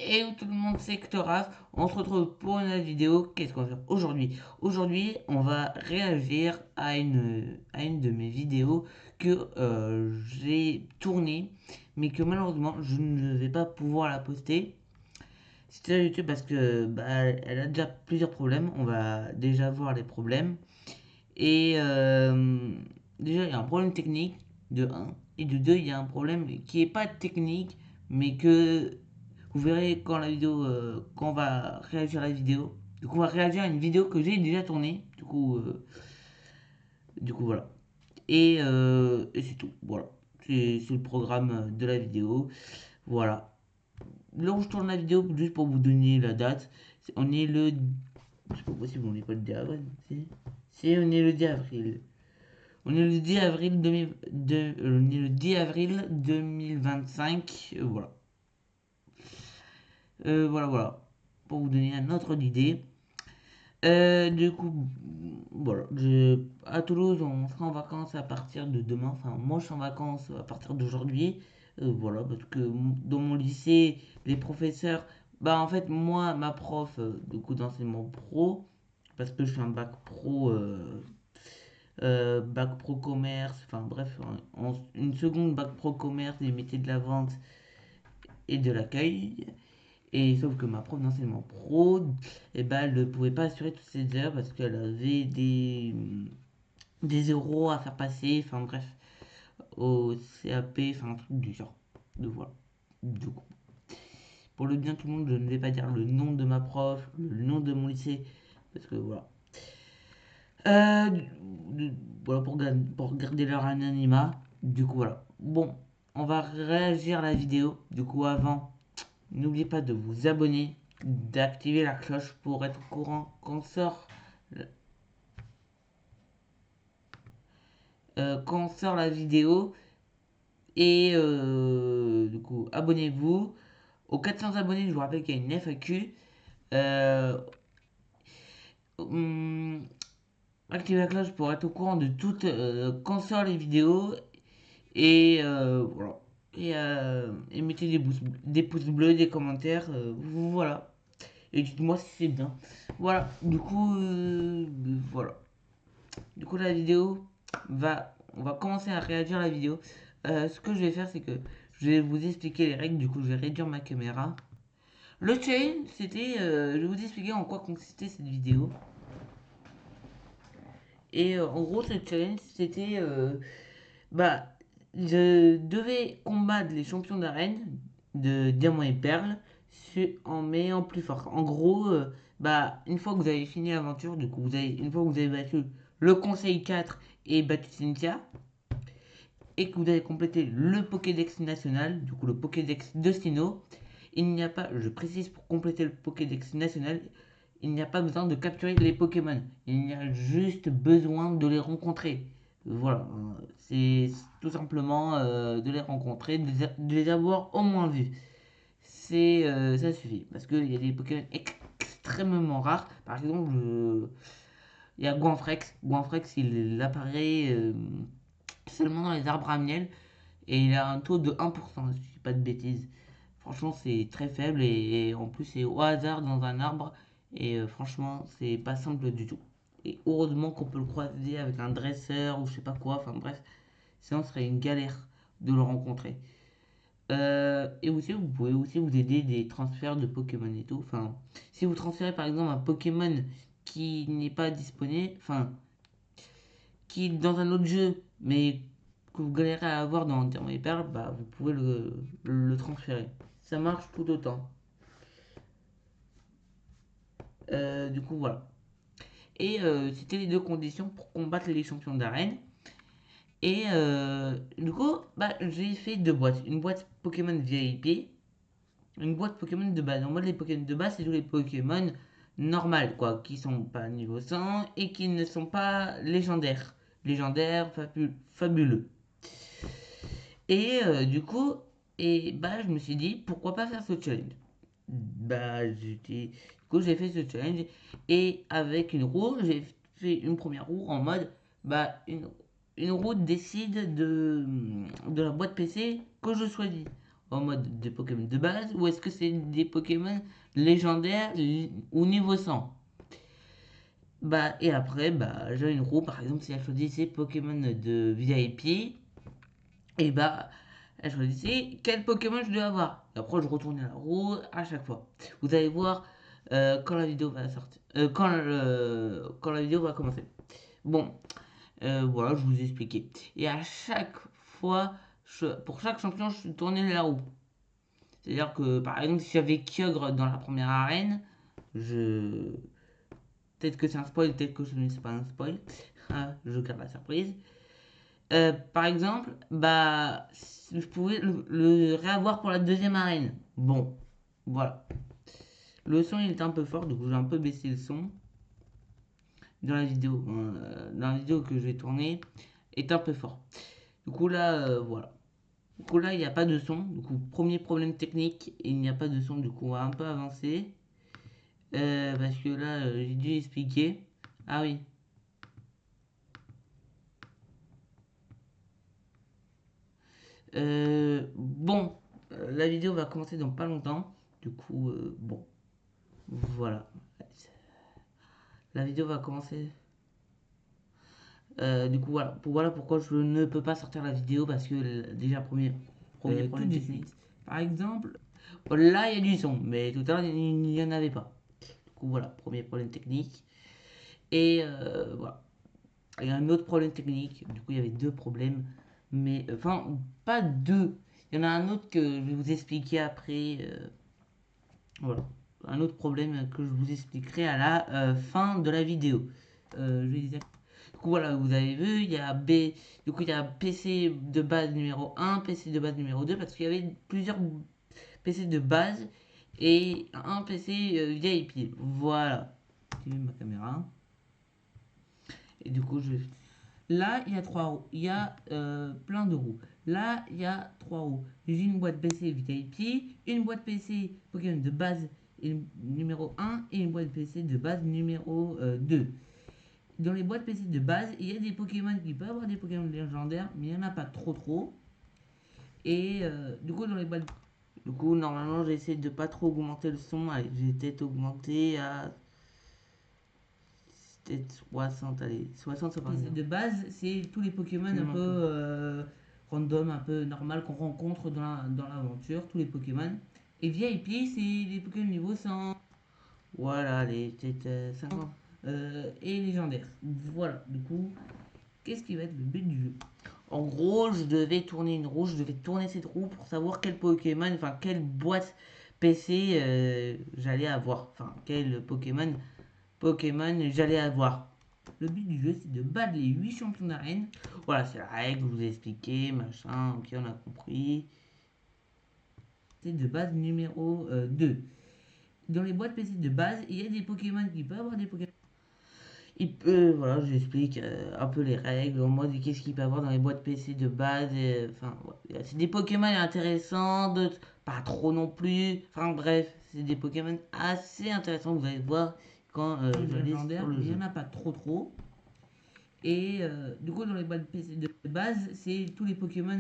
Et où tout le monde sait que Thoras, on se retrouve pour une nouvelle vidéo. Qu'est-ce qu'on va faire aujourd'hui? Aujourd'hui, on va réagir à une de mes vidéos que j'ai tournée, mais que malheureusement je ne vais pas pouvoir la poster. C'est sur YouTube parce que bah, elle a déjà plusieurs problèmes. On va déjà voir les problèmes. Et déjà, il y a un problème technique de un. Et de 2 il y a un problème qui est pas technique, mais que vous verrez quand la vidéo, quand on va réagir à la vidéo. Donc on va réagir à une vidéo que j'ai déjà tournée. Du coup voilà. Et c'est tout. Voilà. C'est le programme de la vidéo. Voilà. Là où je tourne la vidéo, juste pour vous donner la date, on est le. C'est pas possible, on n'est pas le 10 avril. On est le 10 avril. On est le 10 avril, on est le 10 avril 2025. Voilà. Voilà, voilà. Pour vous donner un autre idée. Du coup, voilà. À Toulouse, on sera en vacances à partir de demain. Enfin, moi, je suis en vacances à partir d'aujourd'hui. Voilà, parce que dans mon lycée, les professeurs. Bah, en fait, moi, ma prof, du coup, d'enseignement pro, parce que je suis un bac pro commerce, enfin bref, une seconde bac pro commerce, des métiers de la vente et de l'accueil. Et sauf que ma prof d'enseignement pro, eh ben, elle ne pouvait pas assurer toutes ces heures parce qu'elle avait des euros à faire passer, enfin bref, au CAP, enfin un truc du genre. Donc voilà. Du coup, pour le bien de tout le monde, je ne vais pas dire le nom de ma prof, le nom de mon lycée, parce que voilà. Euh, voilà pour garder leur anonymat. Du coup, voilà. Bon, on va réagir à la vidéo. Du coup, avant, n'oubliez pas de vous abonner, d'activer la cloche pour être au courant quand on sort la vidéo. Et du coup, abonnez-vous. Aux 400 abonnés, je vous rappelle qu'il y a une FAQ. Euh, hum, activez la cloche pour être au courant de toutes quand on sort les vidéos. Et voilà. Et mettez des pouces bleus, des commentaires. Voilà. Et dites-moi si c'est bien. Voilà. Voilà. Du coup, la vidéo va. On va commencer à réagir à la vidéo. Ce que je vais faire, c'est que je vais vous expliquer les règles. Du coup, je vais réduire ma caméra. Le challenge, c'était. Je vais vous expliquer en quoi consistait cette vidéo. Et en gros, ce challenge, c'était. Bah, je devais combattre les champions d'arène de Diamant et Perle en m'ayant plus fort. En gros, bah, une fois que vous avez fini l'aventure, du coup, une fois que vous avez battu le Conseil 4 et battu Cynthia, et que vous avez complété le Pokédex national, du coup le Pokédex de Sinnoh, il n'y a pas, je précise pour compléter le Pokédex national, il n'y a pas besoin de capturer les Pokémon. Il y a juste besoin de les rencontrer. Voilà, c'est tout simplement de les rencontrer, de les avoir au moins vus. Ça suffit parce qu'il y a des Pokémon extrêmement rares. Par exemple, il y a Guanfrex. Guanfrex, il apparaît seulement dans les arbres à miel et il a un taux de 1%, si je dis pas de bêtises. Franchement, c'est très faible et en plus, c'est au hasard dans un arbre. Et franchement, c'est pas simple du tout. Et heureusement qu'on peut le croiser avec un dresseur ou je sais pas quoi. Enfin bref, sinon, ce serait une galère de le rencontrer. Et aussi, vous pouvez aussi vous aider des transferts de Pokémon et tout. Enfin, si vous transférez par exemple un Pokémon qui n'est pas disponible, enfin, qui est dans un autre jeu, mais que vous galérez à avoir dans Diamant et Perle, bah, vous pouvez le transférer. Ça marche tout autant. Du coup, voilà. Et c'était les deux conditions pour combattre les champions d'arène. Et du coup, bah, j'ai fait deux boîtes. Une boîte Pokémon VIP, une boîte Pokémon de base. En mode, les Pokémon de base, c'est tous les Pokémon normales, quoi, qui sont pas niveau 100 et qui ne sont pas légendaires. Légendaires, fabuleux. Et bah, je me suis dit, pourquoi pas faire ce challenge? Du coup, j'ai fait ce challenge et avec une roue, j'ai fait une première roue en mode, bah, une roue décide de la boîte PC que je choisis. en mode des Pokémon de base ou est-ce que c'est des Pokémon légendaires ou niveau 100? Bah, et après, bah, j'ai une roue, par exemple, si elle choisissait Pokémon de VIP, et bah, elle choisissait quel Pokémon je dois avoir. Et après, je retournais la roue à chaque fois. Vous allez voir quand la vidéo va sortir, quand la vidéo va commencer. Bon, voilà, je vous ai expliqué. Et à chaque fois, pour chaque champion, je tournais la roue. C'est-à-dire que, par exemple, si j'avais Kyogre dans la première arène, je... Peut-être que c'est un spoil, peut-être que ce n'est pas un spoil. Ah, je garde la surprise. Par exemple, bah, je pouvais le réavoir pour la deuxième arène. Bon, voilà. Le son il était un peu fort, donc j'ai un peu baissé le son dans la vidéo. Dans la vidéo que je vais tourner, est un peu fort. Du coup là, voilà. Du coup là, il n'y a pas de son. Du coup, premier problème technique, il n'y a pas de son. Du coup, on va un peu avancer. Parce que là, j'ai dû expliquer. Ah oui. Bon, la vidéo va commencer dans pas longtemps. Du coup, bon, voilà. La vidéo va commencer. Du coup, voilà pourquoi je ne peux pas sortir la vidéo parce que déjà, premier problème technique. Par exemple, là, il y a du son, mais tout à l'heure, il n'y en avait pas. Du coup, voilà, premier problème technique. Et voilà. Il y a un autre problème technique. Du coup, il y avait deux problèmes. Mais, enfin, pas deux. Il y en a un autre que je vais vous expliquer après. Voilà. Un autre problème que je vous expliquerai à la fin de la vidéo. Je vais dire. Du coup, voilà, vous avez vu, il y a du coup, il y a PC de base numéro 1, PC de base numéro 2, parce qu'il y avait plusieurs PC de base et un PC VIP. Voilà. J'ai ma caméra. Et du coup, là, il y a trois roues. Il y a plein de roues. Là, il y a trois roues. J'ai une boîte PC VIP, une boîte PC Pokémon de base numéro 1 et une boîte PC de base numéro 2. Dans les boîtes PC de base, il y a des Pokémon qui peuvent avoir des Pokémon légendaires, mais il n'y en a pas trop. Et du coup, dans les boîtes. Du coup, normalement, j'essaie de pas trop augmenter le son. Allez, j'ai peut-être augmenté à peut-être 60, allez, 60 ça passe bien. De base, c'est tous les Pokémon un peu random, un peu normal qu'on rencontre dans l'aventure, tous les Pokémon. Et VIP, c'est les Pokémon niveau 100. Voilà, les peut-être 50. Et légendaires. Voilà, du coup, qu'est-ce qui va être le but du jeu? En gros, je devais tourner une roue, je devais tourner cette roue pour savoir quel Pokémon, enfin quelle boîte PC j'allais avoir. Enfin, quel Pokémon j'allais avoir. Le but du jeu, c'est de battre les 8 champions d'arène. Voilà, c'est la règle, je vous ai expliqué, machin, ok, on a compris. C'est de base numéro 2. Dans les boîtes PC de base, il y a des Pokémon qui peuvent avoir des Pokémon. Voilà, j'explique un peu les règles, en mode qu'est-ce qu'il peut avoir dans les boîtes PC de base. Enfin, ouais. C'est des Pokémon intéressants, d'autres pas trop non plus. Enfin bref, c'est des Pokémon assez intéressants, vous allez voir quand je vais sur le jeu. Il n'y en a pas trop. Et du coup, dans les boîtes PC de base, c'est tous les Pokémon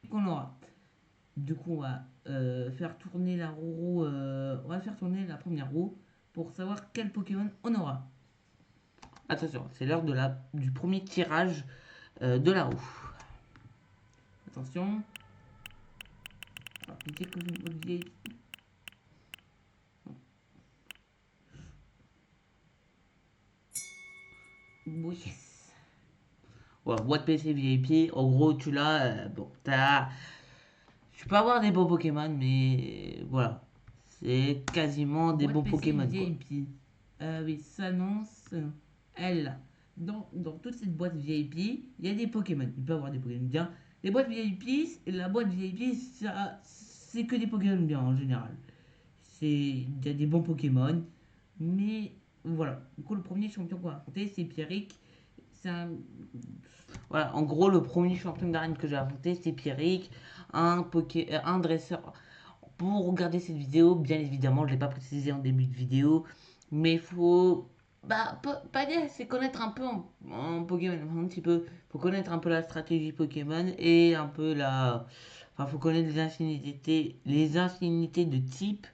qu'on aura. Du coup, on va faire tourner la roue. On va faire tourner la première roue pour savoir quel Pokémon on aura. Attention, c'est l'heure du premier tirage de la roue. Attention. Alors, que vous vieille. Yes. Voilà, boîte PC VIP. En gros, tu l'as. Bon, tu peux avoir des beaux Pokémon, mais voilà. C'est quasiment des bons Pokémon. VIP. Oui, ça non, ça non. Elle là. Dans toute cette boîte VIP, il y a des Pokémon. Il peut y avoir des Pokémon bien. Les boîtes VIP, la boîte VIP, c'est que des Pokémon bien en général. Il y a des bons Pokémon. Mais voilà. Du coup, le premier champion qu'on va affronter, c'est Pierrick. C'est un. Voilà, en gros, le premier champion d'arène que j'ai affronté, c'est Pierrick, un dresseur. Pour regarder cette vidéo, bien évidemment, je ne l'ai pas précisé en début de vidéo, mais il faut Bah, pas dire, c'est connaître un peu en Pokémon, un petit peu. Faut connaître un peu la stratégie Pokémon et un peu la. Enfin, faut connaître les infinités de types,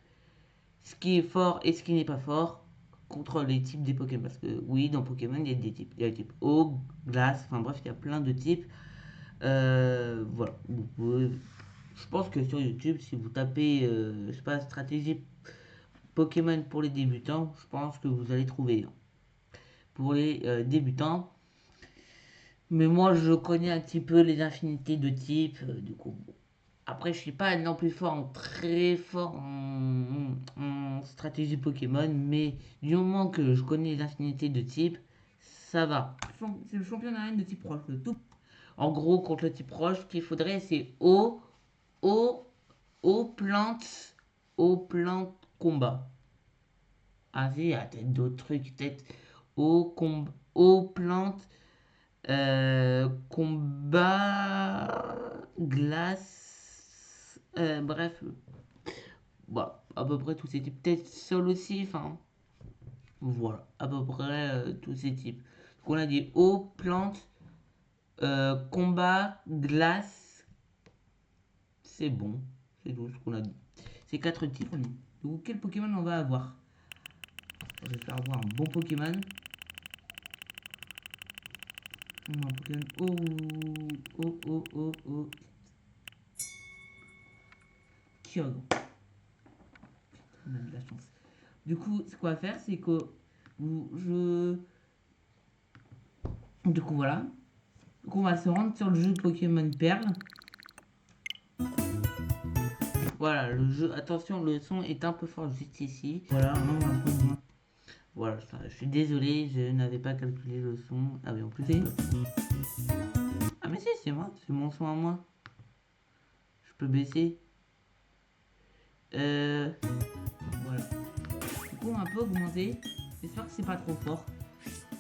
ce qui est fort et ce qui n'est pas fort contre les types des Pokémon. Parce que oui, dans Pokémon, il y a des types. Il y a le type eau, glace, enfin bref, il y a plein de types. Voilà. Je pense que sur YouTube, si vous tapez, je sais pas, stratégie Pokémon pour les débutants, je pense que vous allez trouver, hein, pour les débutants. Mais moi, je connais un petit peu les infinités de types, du coup. Bon. Après, je suis pas non plus très fort en stratégie Pokémon, mais du moment que je connais les infinités de types, ça va. C'est le champion d'arène de type roche, le tout. En gros, contre le type roche, ce qu'il faudrait, c'est eau, eau, plante, combat. Ah si, il y a peut-être d'autres trucs, peut-être eau, plante, combat, glace, bref, bah, à peu près tous ces types. Peut-être sol aussi, enfin, voilà, à peu près tous ces types. Donc on a dit eau, plante, combat, glace, c'est bon, c'est tout ce qu'on a dit. C'est quatre types. Donc quel Pokémon on va avoir? J'espère avoir un bon Pokémon. Un Pokémon. Oh. Kyogre. On a de la chance. Du coup, ce qu'on va faire, c'est que je. Du coup, voilà. Donc, on va se rendre sur le jeu Pokémon Perle. Voilà, le jeu. Attention, le son est un peu fort juste ici. Voilà, voilà, je suis désolé, je n'avais pas calculé le son. Ah, mais en plus, c'est. Ah, mais si, c'est moi, c'est mon son à moi. Je peux baisser. Voilà. Du coup, on va un peu augmenter. J'espère que c'est pas trop fort.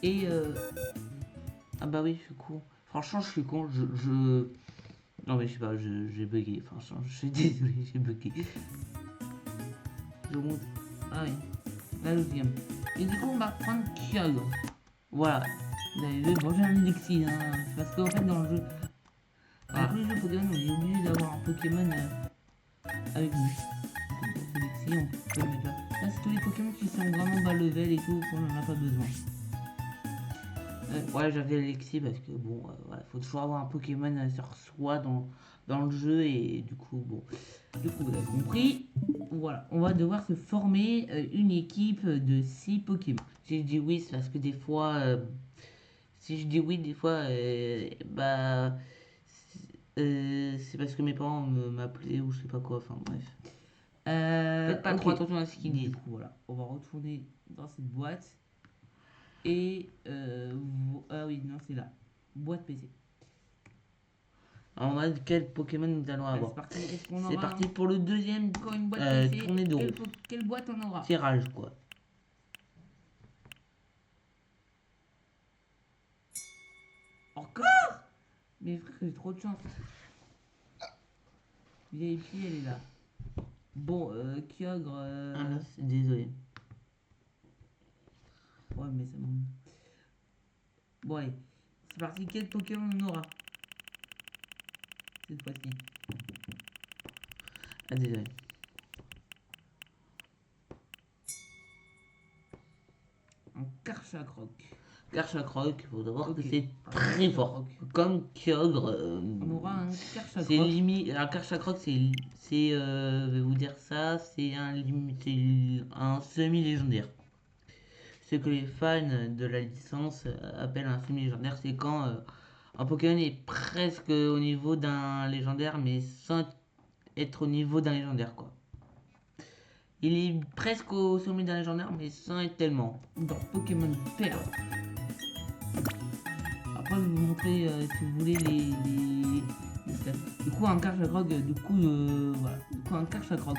Et ah bah oui, je suis con. Franchement, je suis con. Non mais je sais pas, j'ai bugué. Franchement, je suis désolé, j'ai bugué. Je monte. Ah oui, la deuxième. Et du coup, on va prendre Kyogre. Voilà. Vous avez vu, bon, j'ai un élixir. Hein. C'est parce qu'en fait, dans le jeu, dans tous les jeux Pokémon, on est obligé d'avoir un Pokémon avec lui. Donc, élixir, on peut le mettre là. Là, c'est tous les Pokémon qui sont vraiment bas level et tout, qu'on n'en a pas besoin. Ouais, j'avais Alexis parce que bon, voilà, faut toujours avoir un Pokémon sur soi dans le jeu et du coup, bon, du coup, vous avez compris. Voilà, on va devoir se former une équipe de 6 Pokémon. Si je dis oui, c'est parce que des fois, si je dis oui, des fois, bah, c'est parce que mes parents m'appelaient ou je sais pas quoi, enfin bref. Faites pas trop attention à ce qu'ils disent. Du coup, voilà, on va retourner dans cette boîte. Et ah oui, non, c'est là. Boîte PC. Alors, on va quel Pokémon nous allons avoir. C'est parti. C'est parti pour le deuxième encore une boîte PC. Tournée de route. Quelle boîte on aura? Tirage quoi. Encore? Mais frère, j'ai trop de chance. VIP, elle est là. Bon, Kyogre. Ah là, c'est désolé. Ouais, mais ça me. Bon, allez. C'est parti. Quel Pokémon on aura cette fois-ci? Ah, désolé. Un Karchakroc. Karchakroc, il faut savoir que c'est très fort. Comme Kyogre. On aura un Karchakroc. C'est limite. Un Karchakroc, je vais vous dire ça, c'est un semi-légendaire. Ce que les fans de la licence appellent un semi-légendaire, c'est quand un Pokémon est presque au niveau d'un légendaire, mais sans être au niveau d'un légendaire, quoi. Il est presque au sommet d'un légendaire, mais sans être tellement. Dans Pokémon Perle. Après, je vais vous montrer, si vous voulez, les stats. Du coup, un Karchakroc, voilà. Du coup, un Karchakroc.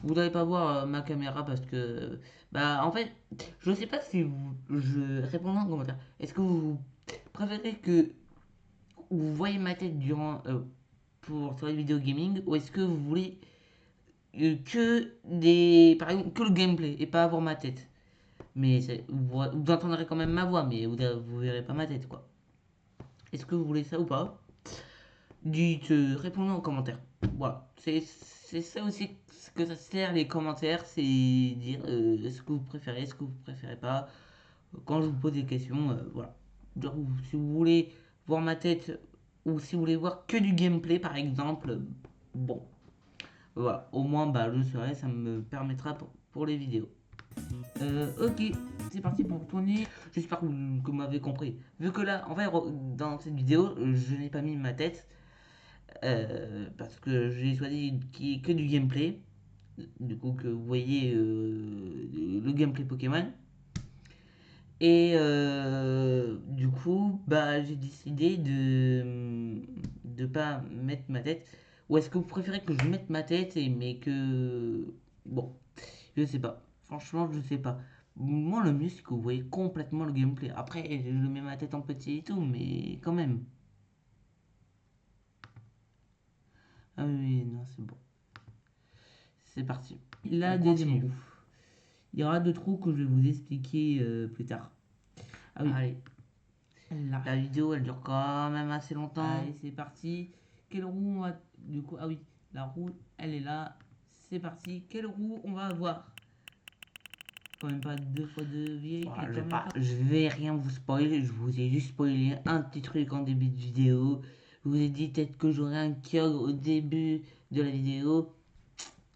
Vous n'allez pas voir ma caméra parce que, bah, en fait, je sais pas si je répondrai en commentaire. Est-ce que vous préférez que vous voyez ma tête durant, sur les vidéos gaming, ou est-ce que vous voulez par exemple, que le gameplay et pas avoir ma tête? Mais vous entendrez quand même ma voix, mais vous verrez pas ma tête, quoi. Est-ce que vous voulez ça ou pas? Dites, répondez en commentaire. Voilà, c'est ça aussi ce que ça sert les commentaires, c'est dire ce que vous préférez, ce que vous préférez pas. Quand je vous pose des questions, voilà. Genre, si vous voulez voir ma tête ou si vous voulez voir que du gameplay par exemple, bon, voilà, au moins bah, je serai, ça me permettra pour les vidéos. Ok, c'est parti pour tourner. J'espère que vous m'avez compris. Vu que là, en fait, dans cette vidéo, je n'ai pas mis ma tête parce que j'ai choisi que du gameplay. Du coup, que vous voyez le gameplay Pokémon. Et du coup, bah, j'ai décidé de pas mettre ma tête. Ou est-ce que vous préférez que je mette ma tête mais que bon, je sais pas. Franchement, je sais pas. Moi, le mieux c'est que vous voyez complètement le gameplay. Après, je mets ma tête en petit et tout, mais quand même. Ah oui, non, c'est bon. C'est parti. La deuxième roue. Il y aura deux trous que je vais vous expliquer plus tard. Ah oui. Allez. La vidéo elle dure quand même assez longtemps. Allez, c'est parti. Quelle roue on va. Du coup, ah oui, la roue elle est là. C'est parti. Quelle roue on va avoir? Quand même pas deux fois deux vieilles. Voilà, je vais rien vous spoiler. Je vous ai juste spoilé un petit truc en début de vidéo. Je vous ai dit peut-être que j'aurais un Kyogre au début de la vidéo.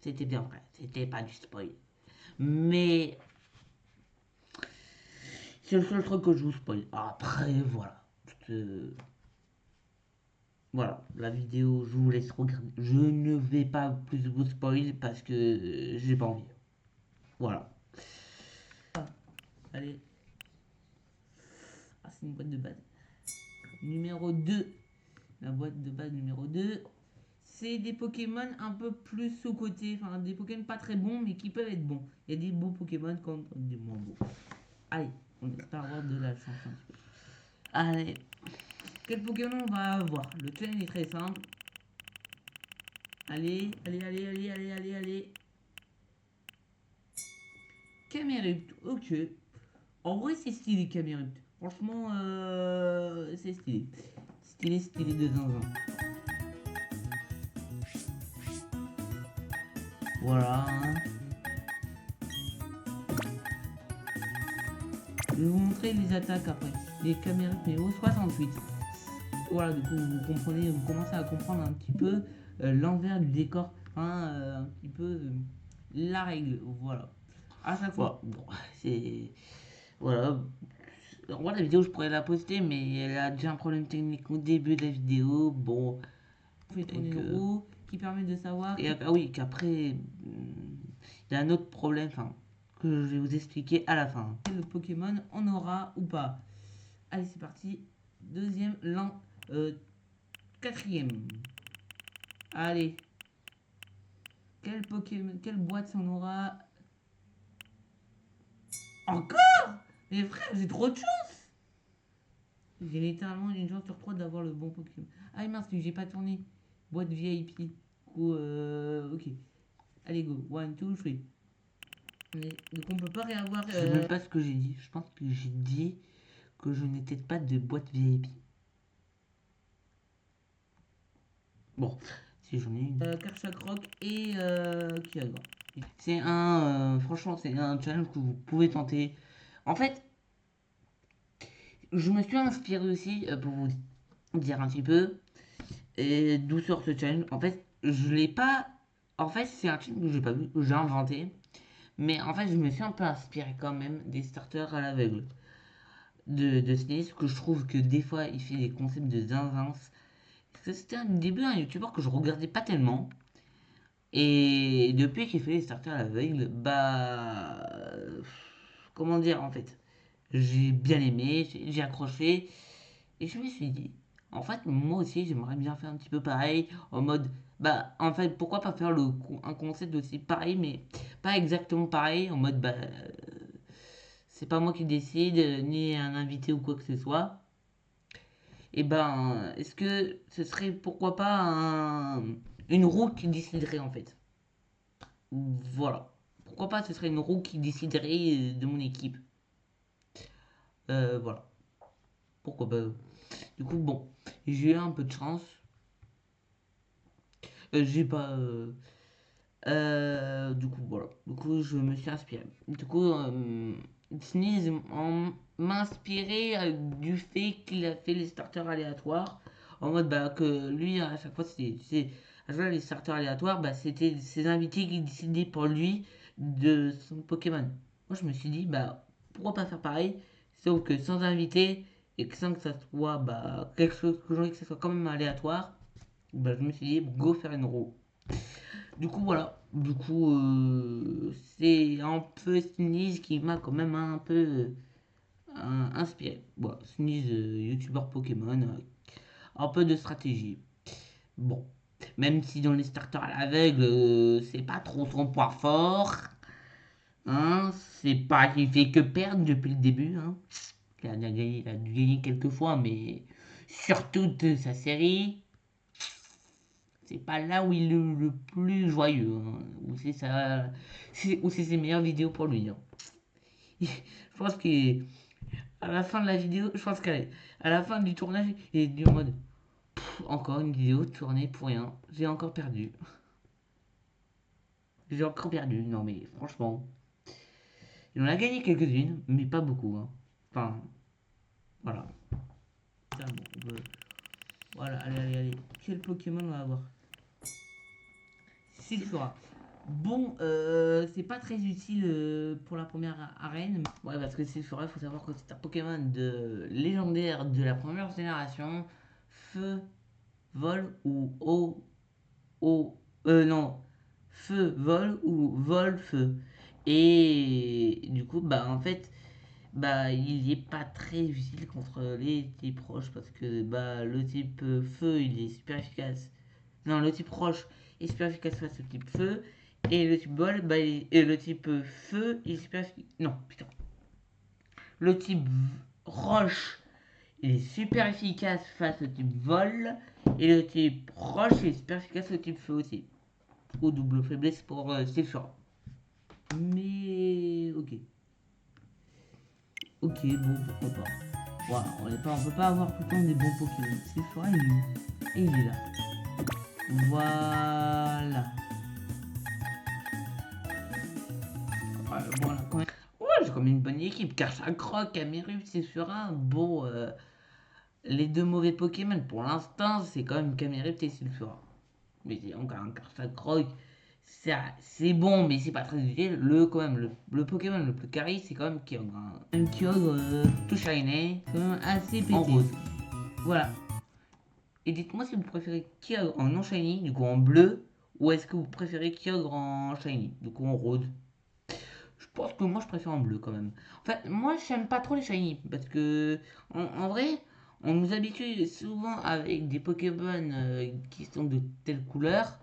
C'était bien vrai. C'était pas du spoil. Mais c'est le seul truc que je vous spoil. Après, voilà. Voilà, la vidéo, je vous laisse regarder. Je ne vais pas plus vous spoil parce que j'ai pas envie. Voilà. Allez. Ah, c'est une boîte de base. Numéro 2. La boîte de base numéro 2. C'est des Pokémon un peu plus sous-côté. Enfin, des Pokémon pas très bons, mais qui peuvent être bons. Il y a des beaux Pokémon comme des moins beaux. Allez, on espère avoir de la chance un petit peu. Allez. Quel Pokémon on va avoir? Le challenge est très simple. Allez, allez, allez, allez, allez, allez, allez. Camerupt, ok. En vrai, c'est stylé, Camerupt. Franchement, c'est stylé. Stylé, stylé de zinzin. Voilà. Hein. Je vais vous montrer les attaques après. Les Camerupt niveau 68. Voilà, du coup, vous comprenez, vous commencez à comprendre un petit peu l'envers du décor. Hein, un petit peu la règle. Voilà. À chaque fois. Bon, c'est. Voilà. Moi, la vidéo, je pourrais la poster, mais elle a déjà un problème technique au début de la vidéo. Bon, on fait tourner une roue qui permet de savoir. Ah oui, qu'après, il y a un autre problème que je vais vous expliquer à la fin. Le Pokémon on aura ou pas. Allez, c'est parti. Deuxième, quatrième. Allez. Quel Pokémon, quelle boîte on aura? Encore? Mais frère, j'ai trop de chance! J'ai littéralement une chance sur 3 d'avoir le bon Pokémon. Ah mince, j'ai pas tourné. Boîte VIP. Du coup, ok. Allez, go. 1, 2, 3. Donc on peut pas réavoir. Je sais même pas ce que j'ai dit. Je pense que j'ai dit que je n'étais pas de boîte VIP. Bon, si j'en ai une. Karchakroc et Kyogre. C'est franchement, c'est un challenge que vous pouvez tenter. En fait, je me suis inspiré aussi pour vous dire un petit peu et d'où sort ce challenge. En fait, je l'ai pas. En fait, c'est un challenge que j'ai pas vu, que j'ai inventé. Mais en fait, je me suis un peu inspiré quand même des starters à l'aveugle de Sneeze, que je trouve que des fois il fait des concepts de zinzin. C'était un début un youtubeur que je regardais pas tellement. Et depuis qu'il fait les starters à l'aveugle, bah. Comment dire en fait? J'ai bien aimé, j'ai accroché. Et je me suis dit, en fait, moi aussi, j'aimerais bien faire un petit peu pareil, en mode, bah, en fait, pourquoi pas faire un concept aussi pareil, mais pas exactement pareil, en mode, bah, c'est pas moi qui décide, ni un invité ou quoi que ce soit. Et ben, est-ce que ce serait, pourquoi pas, une roue qui déciderait, en fait? Voilà. pourquoi pas, ce serait une roue qui déciderait de mon équipe. Voilà. Pourquoi pas. Du coup, bon, j'ai eu un peu de chance. J'ai pas. Du coup, voilà. Du coup, je me suis inspiré. Du coup, Sneeze m'a inspiré du fait qu'il a fait les starters aléatoires. En mode bah, que lui, à chaque fois, à chaque fois, les starters aléatoires, bah, c'était ses invités qui décidaient pour lui de son Pokémon. Moi, je me suis dit, bah, pourquoi pas faire pareil, sauf que sans invité et que sans que ça soit bah, quelque chose que j'ai envie que ça soit quand même aléatoire, bah, je me suis dit, go faire une roue. Du coup, voilà. Du coup, c'est un peu Sneeze qui m'a quand même un peu inspiré. Voilà, Sneeze, youtubeur Pokémon, un peu de stratégie. Bon, même si dans les starters à l'aveugle, c'est pas trop son point fort. Hein, c'est pas qu'il fait que perdre depuis le début. Hein. Il a dû gagner quelques fois, mais sur toute sa série, c'est pas là où il est le plus joyeux, hein, où c'est ça, où c'est ses meilleures vidéos pour lui. Hein. Je pense qu'à la fin de la vidéo, je pense qu'à la fin du tournage, il est dit en mode encore une vidéo tournée pour rien, j'ai encore perdu. J'ai encore perdu, non mais franchement. Il en a gagné quelques-unes, mais pas beaucoup. Hein. Enfin, voilà. Ça, bon, voilà, allez, allez, allez. Quel Pokémon on va avoir? Sylphura. Bon, c'est pas très utile pour la première arène. Ouais, parce que Sylphura, il faut savoir que c'est un Pokémon de légendaire de la première génération. Feu, vol ou eau. Non. Feu, vol ou vol, feu. Et du coup, bah en fait, bah il est pas très utile contre les types proches parce que bah le type feu il est super efficace. Non, le type roche est super efficace face au type feu. Et le type bol, bah, et le type feu il est super efficace. Non, putain. Le type roche il est super efficace face au type vol. Et le type roche il est super efficace au type feu aussi. Ou double faiblesse pour Sephora. Mais ok. Ok, bon, pourquoi pas. Voilà, on peut pas avoir tout le temps des bons Pokémon. Sephora, il est où? Et il est là. Voilà. Voilà, quand même. Ouais, j'ai quand même une bonne équipe. Car ça croque, Camerupt, Sephora. Bon, les deux mauvais Pokémon, pour l'instant, c'est quand même Camerupt et Sephora. Mais c'est encore un Karsa Croc. C'est bon, mais c'est pas très utile. Quand même, le Pokémon le plus carré, c'est quand même Kyogre. Hein. Un Kyogre tout shiny, quand même assez pété. En rose. Voilà. Et dites-moi si vous préférez Kyogre en non shiny, du coup en bleu, ou est-ce que vous préférez Kyogre en shiny, du coup en rose. Je pense que moi je préfère en bleu quand même. En fait, moi j'aime pas trop les shiny parce que en vrai, on nous habitue souvent avec des Pokémon qui sont de telle couleur,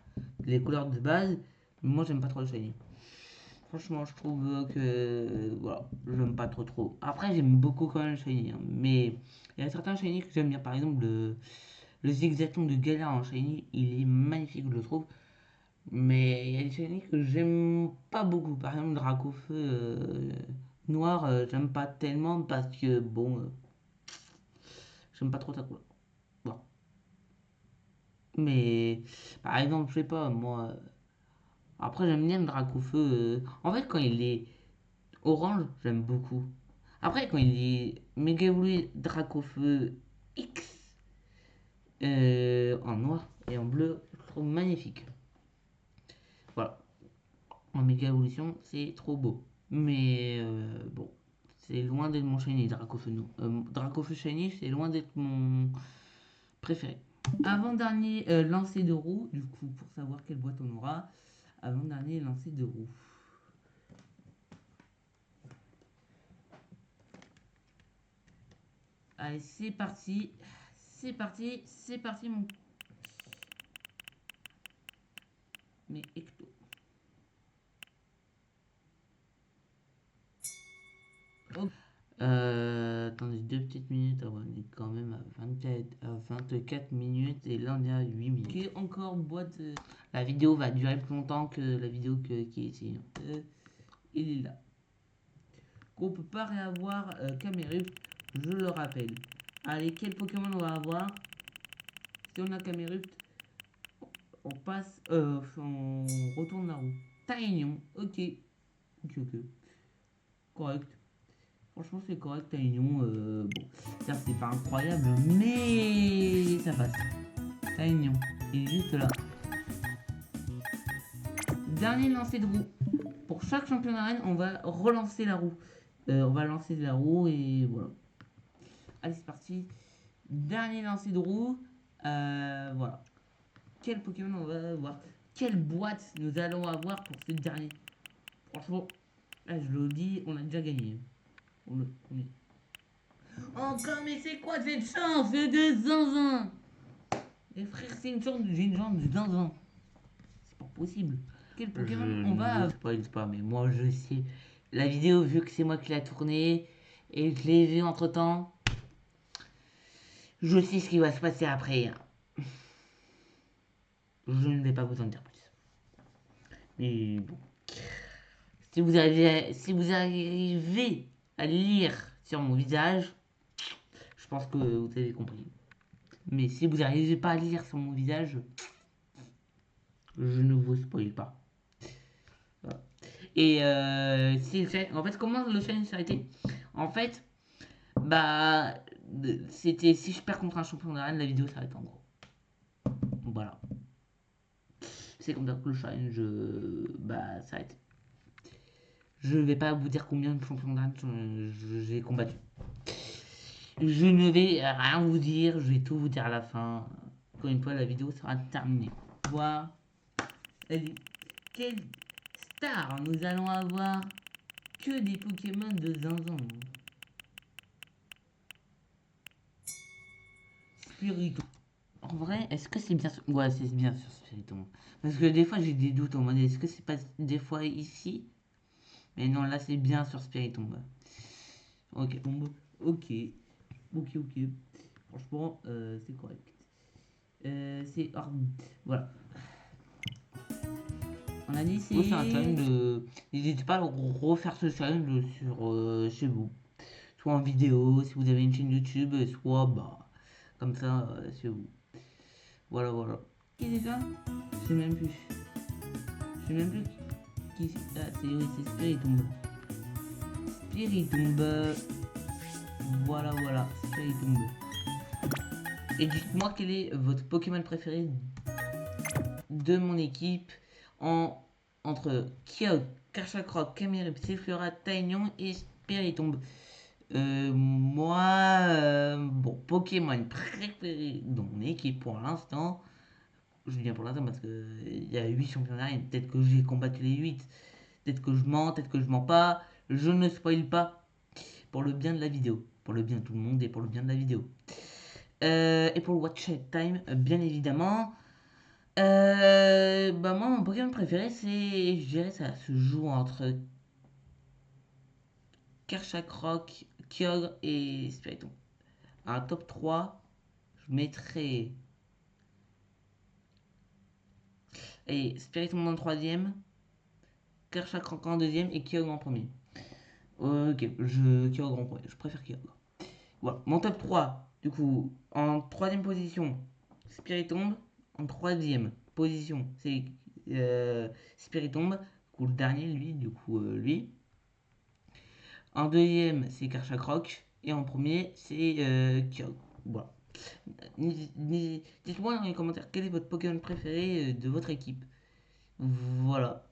les couleurs de base. Mais moi j'aime pas trop les shiny. Franchement, je trouve que voilà, j'aime pas trop. Après, j'aime beaucoup quand même le shiny, hein, mais il y a certains shiny que j'aime bien. Par exemple, le Zigzaton de Galar en shiny, il est magnifique, je le trouve. Mais il y a des shiny que j'aime pas beaucoup. Par exemple, Dracofeu noir, j'aime pas tellement parce que bon, j'aime pas trop sa couleur. Bon. Mais par exemple, je sais pas, moi. Après, j'aime bien le Dracofeu. En fait, quand il est orange, j'aime beaucoup. Après, quand il est méga évolué Dracofeu X en noir et en bleu, je le trouve magnifique. Voilà. En méga évolution, c'est trop beau. Mais bon, c'est loin d'être mon shiny Dracofeu. Dracofeu shiny, c'est loin d'être mon préféré. Avant-dernier lancer de roue, du coup, pour savoir quelle boîte on aura. Avant-dernier lancer de roue. Allez, c'est parti. C'est parti, mon. Mais Ecto. Oh. Attendez deux petites minutes. On est quand même à 24 minutes et là on est à 8 minutes. Ok, encore boîte. La vidéo va durer plus longtemps que la vidéo qui est ici. il est là. Qu'on peut pas réavoir Camerupt, je le rappelle. Allez, quel Pokémon on va avoir? Si on a Camerupt, on passe, on retourne la roue. Taignon, ok. Ok. Correct. Franchement, c'est correct, Taignon. Bon, certes, c'est pas incroyable, mais ça passe. Taignon, il est juste là. Dernier lancer de roue. Pour chaque champion d'arène, on va relancer la roue. On va lancer la roue et voilà. Allez, c'est parti. Dernier lancer de roue. Voilà. Quel Pokémon on va avoir? Quelle boîte nous allons avoir pour ce dernier? Franchement, là, je le dis, on a déjà gagné. On est... Encore, mais c'est quoi cette chance de zinzin? Les frères, c'est une chance, j'ai une chance de zinzin. C'est pas possible. Quel Pokémon on va... Je spoil pas, mais moi je sais. La vidéo, vu que c'est moi qui l'ai tournée, et je l'ai vue entre temps, je sais ce qui va se passer après. Je ne vais pas vous en dire plus. Mais bon. Si vous arrivez à lire sur mon visage, je pense que vous avez compris. Mais si vous n'arrivez pas à lire sur mon visage, je ne vous spoil pas. Voilà. Et en fait, comment le challenge s'arrêtait? En fait, bah, c'était si je perds contre un champion d'arène, la vidéo s'arrête en gros. Voilà. C'est comme ça que le challenge bah, s'arrête. Je ne vais pas vous dire combien de champions d'arène j'ai combattu. Je ne vais rien vous dire, je vais tout vous dire à la fin. Encore une fois, la vidéo sera terminée. Voilà. Quelle star nous allons avoir? Que des Pokémon de zinzin. Spiritomb. En vrai, est-ce que c'est bien sûr... Ouais, c'est bien sûr Spiritomb. Parce que des fois, j'ai des doutes en mode, est-ce que c'est pas des fois ici? Mais non, là, c'est bien sur Spiritomb. Ok, ok. Franchement, c'est correct. C'est... voilà. On a dit c'est un challenge. N'hésitez pas à refaire ce challenge sur chez vous. Soit en vidéo, si vous avez une chaîne YouTube, soit bah comme ça chez vous. Voilà. Qui c'est ça? Je sais même plus. Je sais même plus qui c'est. Ah, c'est Spiritomb. Voilà. Spiritomb. Et dites-moi quel est votre Pokémon préféré de mon équipe entre Kyogre, Karchakroc, Camerupt, Sifflora, Taignon et Spiritomb. Bon, Pokémon préféré dans mon équipe pour l'instant. Je dis bien pour l'instant parce que il y a 8 champions d'arène. Peut-être que j'ai combattu les 8. Peut-être que je mens, peut-être que je mens pas. Je ne spoil pas pour le bien de la vidéo. Pour le bien de tout le monde et pour le bien de la vidéo. Et pour le watch time, bien évidemment. Bah moi, mon Pokémon préféré, je dirais, ça se joue entre Karchakroc, Kyogre et Spiritomb. Un top 3, je mettrais Spiritomb en troisième, Karchakroc en deuxième et Kyogre en premier. Ok, Kyogre en premier, je préfère Kyogre. Voilà, mon top 3, du coup, en troisième position, Spiritomb. En troisième position, c'est Spiritomb. Le dernier, lui. En deuxième, c'est Karchakroc. Et en premier, c'est Kyogre. Voilà. Dites-moi dans les commentaires quel est votre Pokémon préféré de votre équipe. Voilà.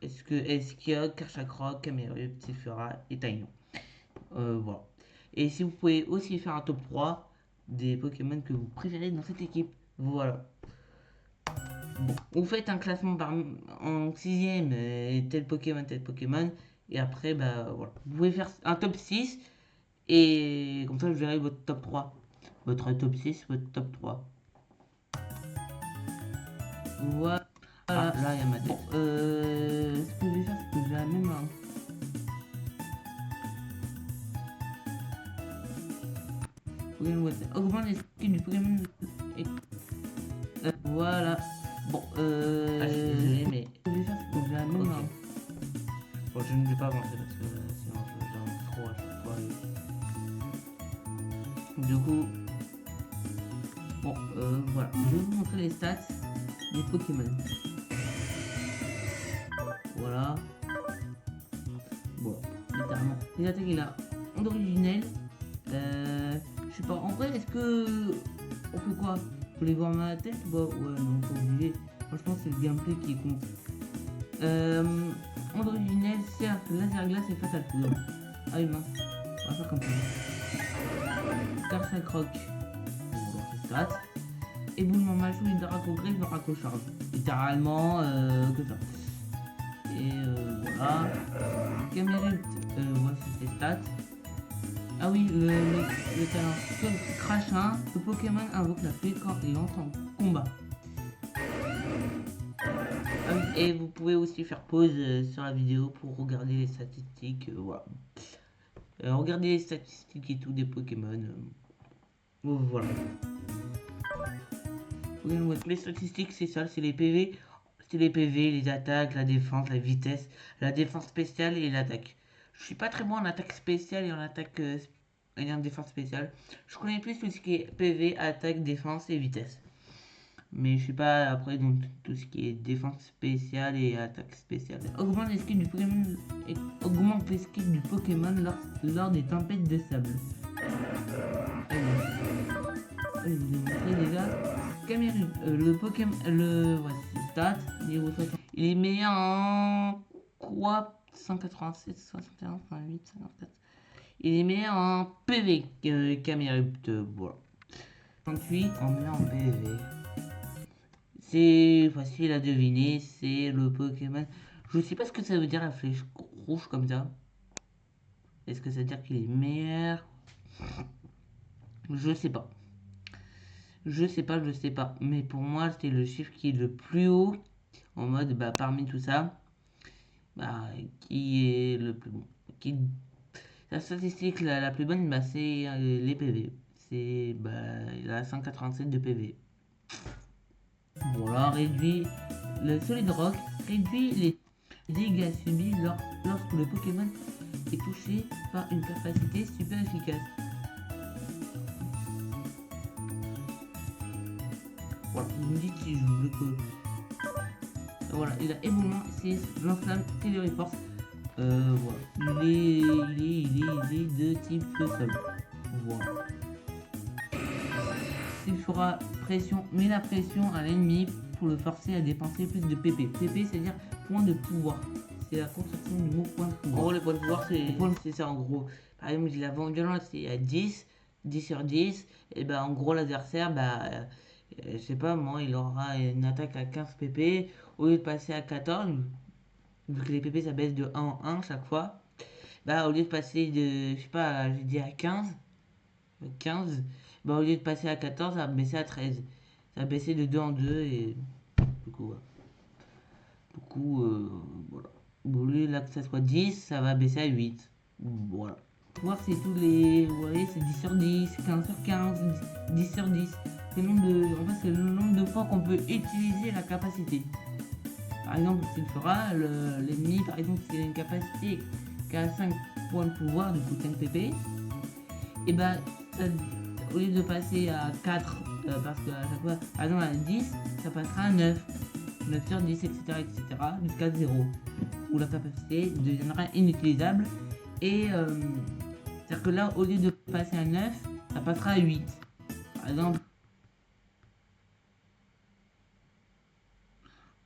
Est-ce Kyogre, Karchakroc, Camerupt, Sephora et Taignon. Voilà. Et si vous pouvez aussi faire un top 3 des Pokémon que vous préférez dans cette équipe. Voilà. Bon, vous faites un classement en sixième, tel Pokémon, et après, bah voilà. Vous pouvez faire un top 6, et comme ça, je verrai votre top 3. Votre top 6, votre top 3. Voilà. Ah, là, il y a ma tête. Bon, ce que je vais faire, c'est que je vais la même. Pokémon WhatsApp. Augmente les skills du Pokémon. Voilà. Bon, je suis désolé, mais. Ce que je vais faire, c'est que je vais la même. Okay. Bon, stats des Pokémon. Voilà. Bon, littéralement. Les attaques, il a onde originelle. Je sais pas, en vrai, est-ce que on fait quoi? Vous voulez voir ma tête? Bah ouais, non, pas obligé. Franchement, c'est le gameplay qui compte. Onde originelle, cercle, laser glace et fatal poudre. Ah oui, mince. On va faire comme ça. Carcha croc. Stats. Éboulement machou, Draco griffe, Draco charge. Littéralement, que ça. Et voilà. Camérupt, voici ses stats. Ah oui, le talent. Crash 1, le Pokémon invoque la pluie quand il entre en combat. Ah oui, et vous pouvez aussi faire pause sur la vidéo pour regarder les statistiques. Voilà. Regardez les statistiques et tout des Pokémon. Voilà. Les statistiques, c'est ça, c'est les PV. C'est les PV, les attaques, la défense, la vitesse, la défense spéciale et l'attaque. Je suis pas très bon en attaque spéciale et en attaque et en défense spéciale. Je connais plus tout ce qui est PV, attaque, défense et vitesse. Mais je suis pas après dans tout ce qui est défense spéciale et attaque spéciale. Augmente les skills du Pokémon, augmente les skills du Pokémon lors des tempêtes de sable. Allez, je vous ai montré déjà. Camérupt, le Pokémon, voici stats, niveau 60. Il est meilleur en quoi? 187, 61, 108, 54. Il est meilleur en PV que Camérupt, voilà. 38 en meilleur en PV. C'est facile à deviner, c'est le Pokémon. Je sais pas ce que ça veut dire la flèche rouge comme ça. Est-ce que ça veut dire qu'il est meilleur? Je sais pas. Je sais pas. Mais pour moi, c'est le chiffre qui est le plus haut. En mode, bah, parmi tout ça, bah, qui est le plus bon. La statistique la plus bonne, bah, c'est les PV. C'est, bah, il a 187 de PV. Voilà, réduit le Solid Rock, réduit les dégâts subis lorsque le Pokémon est touché par une capacité super efficace. Voilà, vous me dites si je veux que. Voilà, il a éboulement, 6, lance-flamme, Théorie Force. Voilà, il est de type sol. Voilà. Il fera pression, met la pression à l'ennemi pour le forcer à dépenser plus de PP. PP, c'est-à-dire point de pouvoir. C'est la construction du mot point de pouvoir. En gros, les points de pouvoir, c'est ça en gros. Par exemple, la violence, c'est à 10 sur 10. Et ben, en gros, l'adversaire, bah, je sais pas, moi, il aura une attaque à 15 PP. Au lieu de passer à 14, vu que les PP, ça baisse de 1 en 1 chaque fois. Bah, au lieu de passer de, je sais pas, j'ai dit à 15, bah, au lieu de passer à 14, ça va baisser à 13. Ça va baisser de 2 en 2 et du coup, voilà. Au lieu là que ça soit 10, ça va baisser à 8. Voilà. Voir c'est tous les. Vous voyez, c'est 10 sur 10, 15 sur 15, 10 sur 10. C'est le nombre de. En fait, c'est le nombre de fois qu'on peut utiliser la capacité. Par exemple, s'il fera, l'ennemi, par exemple, s'il a une capacité qui a 5 points de pouvoir, du coup 5 PP, et bah, au lieu de passer à 4, parce qu'à chaque fois, par exemple à 10, ça passera à 9 sur 10, etc., jusqu'à 0, où la capacité deviendra inutilisable. Et c'est-à-dire que là, au lieu de passer à 9, ça passera à 8. Par exemple,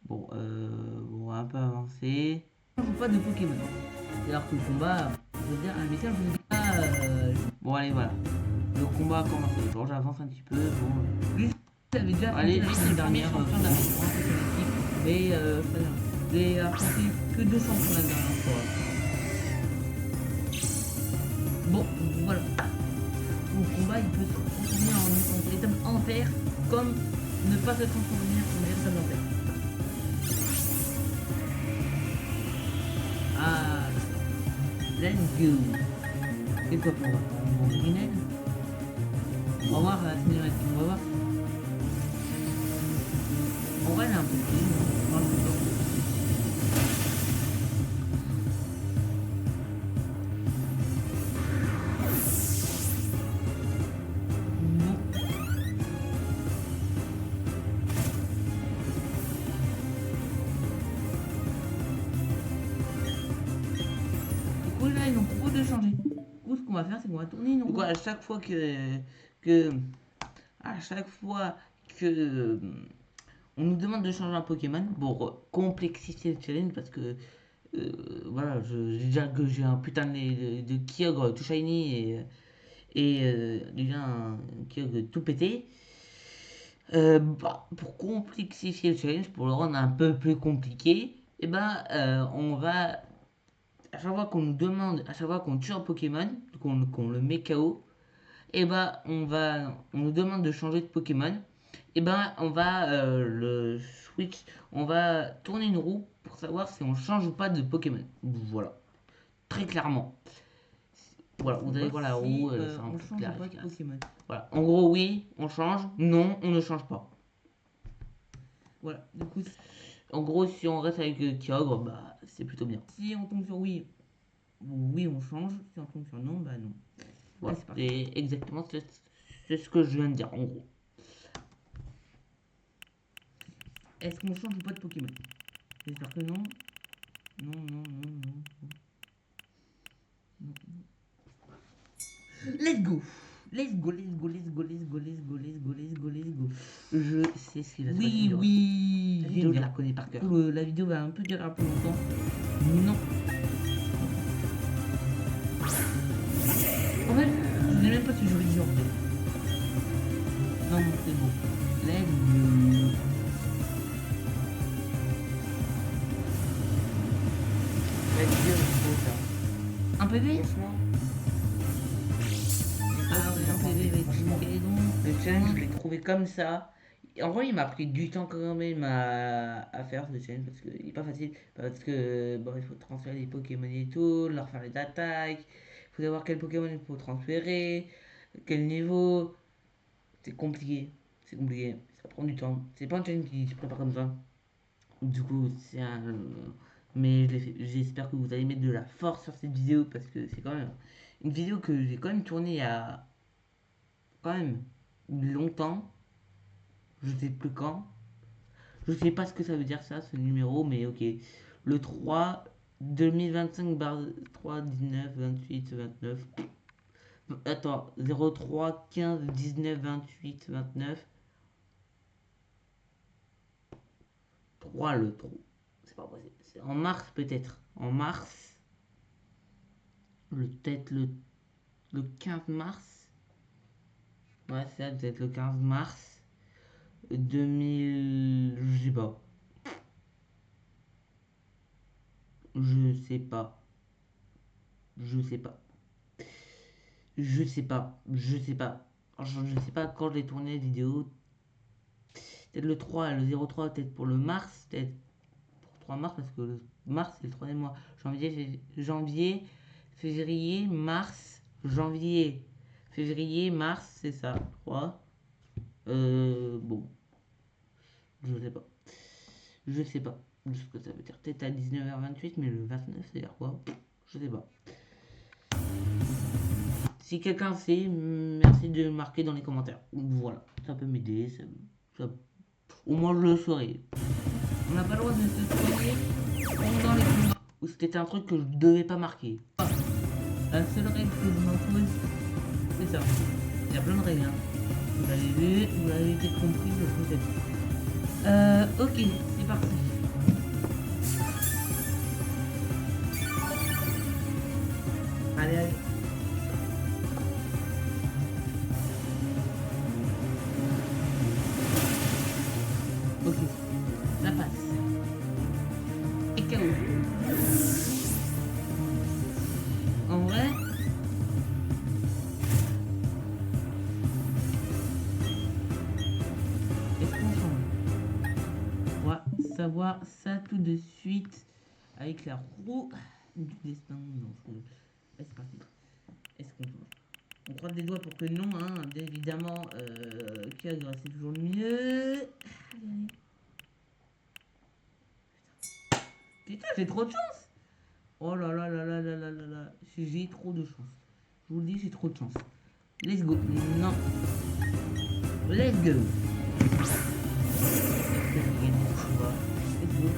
bon, on va un peu avancer. On joue pas de Pokémon. C'est-à-dire que le combat, je veux dire, un message, je veux dire, bon, allez, voilà. Le combat a commencé. Bon, j'avance un petit peu. Bon, lui, j'avais déjà fait la semaine dernière, mais j'ai affronté que 2 champions la dernière fois. Bon, voilà. Le combat, il peut se transformer en véritable enfer, comme ne pas se transformer en véritable enfer. Ah, let's go. C'est quoi pour moi? Mon originel. On va voir la cinématique, on va voir. En vrai, elle est un peu plus. faut de changer. Du coup, ce qu'on va faire, c'est qu'on va tourner une roue. Donc, à chaque fois à chaque fois que on nous demande de changer un Pokémon pour complexifier le challenge, parce que voilà, j'ai déjà que j'ai un putain de Kyogre tout shiny et déjà un Kyogre tout pété. Bah, pour complexifier le challenge, pour le rendre un peu plus compliqué, et ben on va à chaque fois qu'on nous demande, à chaque fois qu'on tue un Pokémon, qu'on le met KO, et ben on nous demande de changer de Pokémon, et ben on va le switch, on va tourner une roue pour savoir si on change ou pas de Pokémon. Voilà, très clairement. Voilà, vous allez voir la roue, c'est un on peu change clair, pas de efficace. Pokémon. Voilà, en gros oui, on change, non, on ne change pas. Voilà, du coup, En gros, si on reste avec Kyogre, bah c'est plutôt bien. si on tombe sur oui, oui, on change. Si on tombe sur non, bah non. Voilà, c'est parti. c'est exactement ce que je viens de dire, en gros. Est-ce qu'on change ou pas de Pokémon? J'espère que non. Non, non, non, non. Non. Let's go! Let's go, let's go, let's go, let's go, let's go, let's go, let's go, let's go. Je sais ce qu'il va se passer. Oui, oui, La vidéo, je la génial. connais par cœur. La vidéo va un peu durer un peu longtemps. Non. En fait, je ne sais même pas si j'aurais dit en fait. Non, c'est bon. Let's go. La vidéo, c'est beau, ça. Un PV? Franchement, Alors, un PV avec donc. le challenge, je l'ai trouvé comme ça. En vrai, il m'a pris du temps quand même à faire ce challenge parce qu'il n'est pas facile. Parce que bon, il faut transférer les Pokémon et tout, leur faire les attaques. Il faut savoir quel Pokémon il faut transférer, quel niveau. C'est compliqué. C'est compliqué. Ça prend du temps. C'est pas un challenge qui se prépare comme ça. Du coup, c'est un. Mais j'espère que vous allez mettre de la force sur cette vidéo parce que c'est quand même une vidéo que j'ai quand même tournée il y a quand même longtemps. Je sais plus quand. Je sais pas ce que ça veut dire ça, ce numéro, mais ok. Le 3 2025 3 19 28 29. Attends, 03 15 19 28 29. 3 le 3. C'est pas possible. C'est en mars peut-être. En mars. Peut-être le 15 mars. Ouais, c'est ça, peut-être le 15 mars 2000. Je sais pas. Je sais pas. Je sais pas. Je sais pas. Je sais pas. Je sais pas quand j'ai tourné la vidéo. Peut-être le 3, le 03, peut-être pour le mars. Peut-être pour 3 mars, parce que le mars c'est le troisième mois. Janvier, février, mars, janvier, février, mars, c'est ça. 3. Bon. Je sais pas. Je sais pas ce que ça veut dire. Peut-être à 19h28, mais le 29, c'est-à-dire quoi? Je sais pas. Si quelqu'un sait, merci de le marquer dans les commentaires. Voilà, ça peut m'aider. Au moins, je le saurai. On n'a pas le droit de se soigner pendant les combats. Ou c'était un truc que je devais pas marquer. La seule règle que je m'impose, c'est ça. Il y a plein de règles. Hein. Vous l'avez vu, vous l'avez peut-être compris, je peut-être. Ok, c'est parti. Allez, allez. Ok, ça passe. Et KO. En vrai, est-ce qu'on change? On va savoir ça tout de suite avec la roue du destin. Non, c'est parti. Est-ce qu'on change? On croise les doigts pour que non, hein. Bien évidemment, Kyogre c'est toujours le mieux. Allez, allez. Putain, j'ai trop de chance! Oh là là là là là là là là. J'ai trop de chance. Je vous le dis, j'ai trop de chance. Let's go. Non. Let's go. Let's go.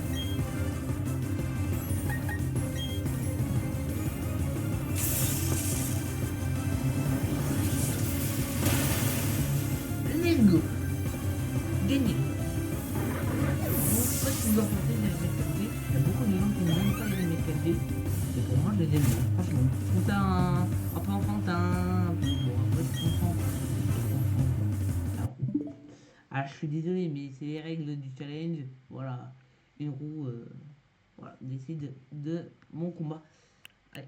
remakes 4D. Il y a beaucoup de gens qui n'aiment même pas les remakes 4D. Et pour moi, je les aime bien, franchement. Je trouve ça un peu enfantin, un peu... Bon, après, je comprends. Ah, je suis désolé, mais c'est les règles du challenge. Voilà, une roue voilà, décide de mon combat. Allez,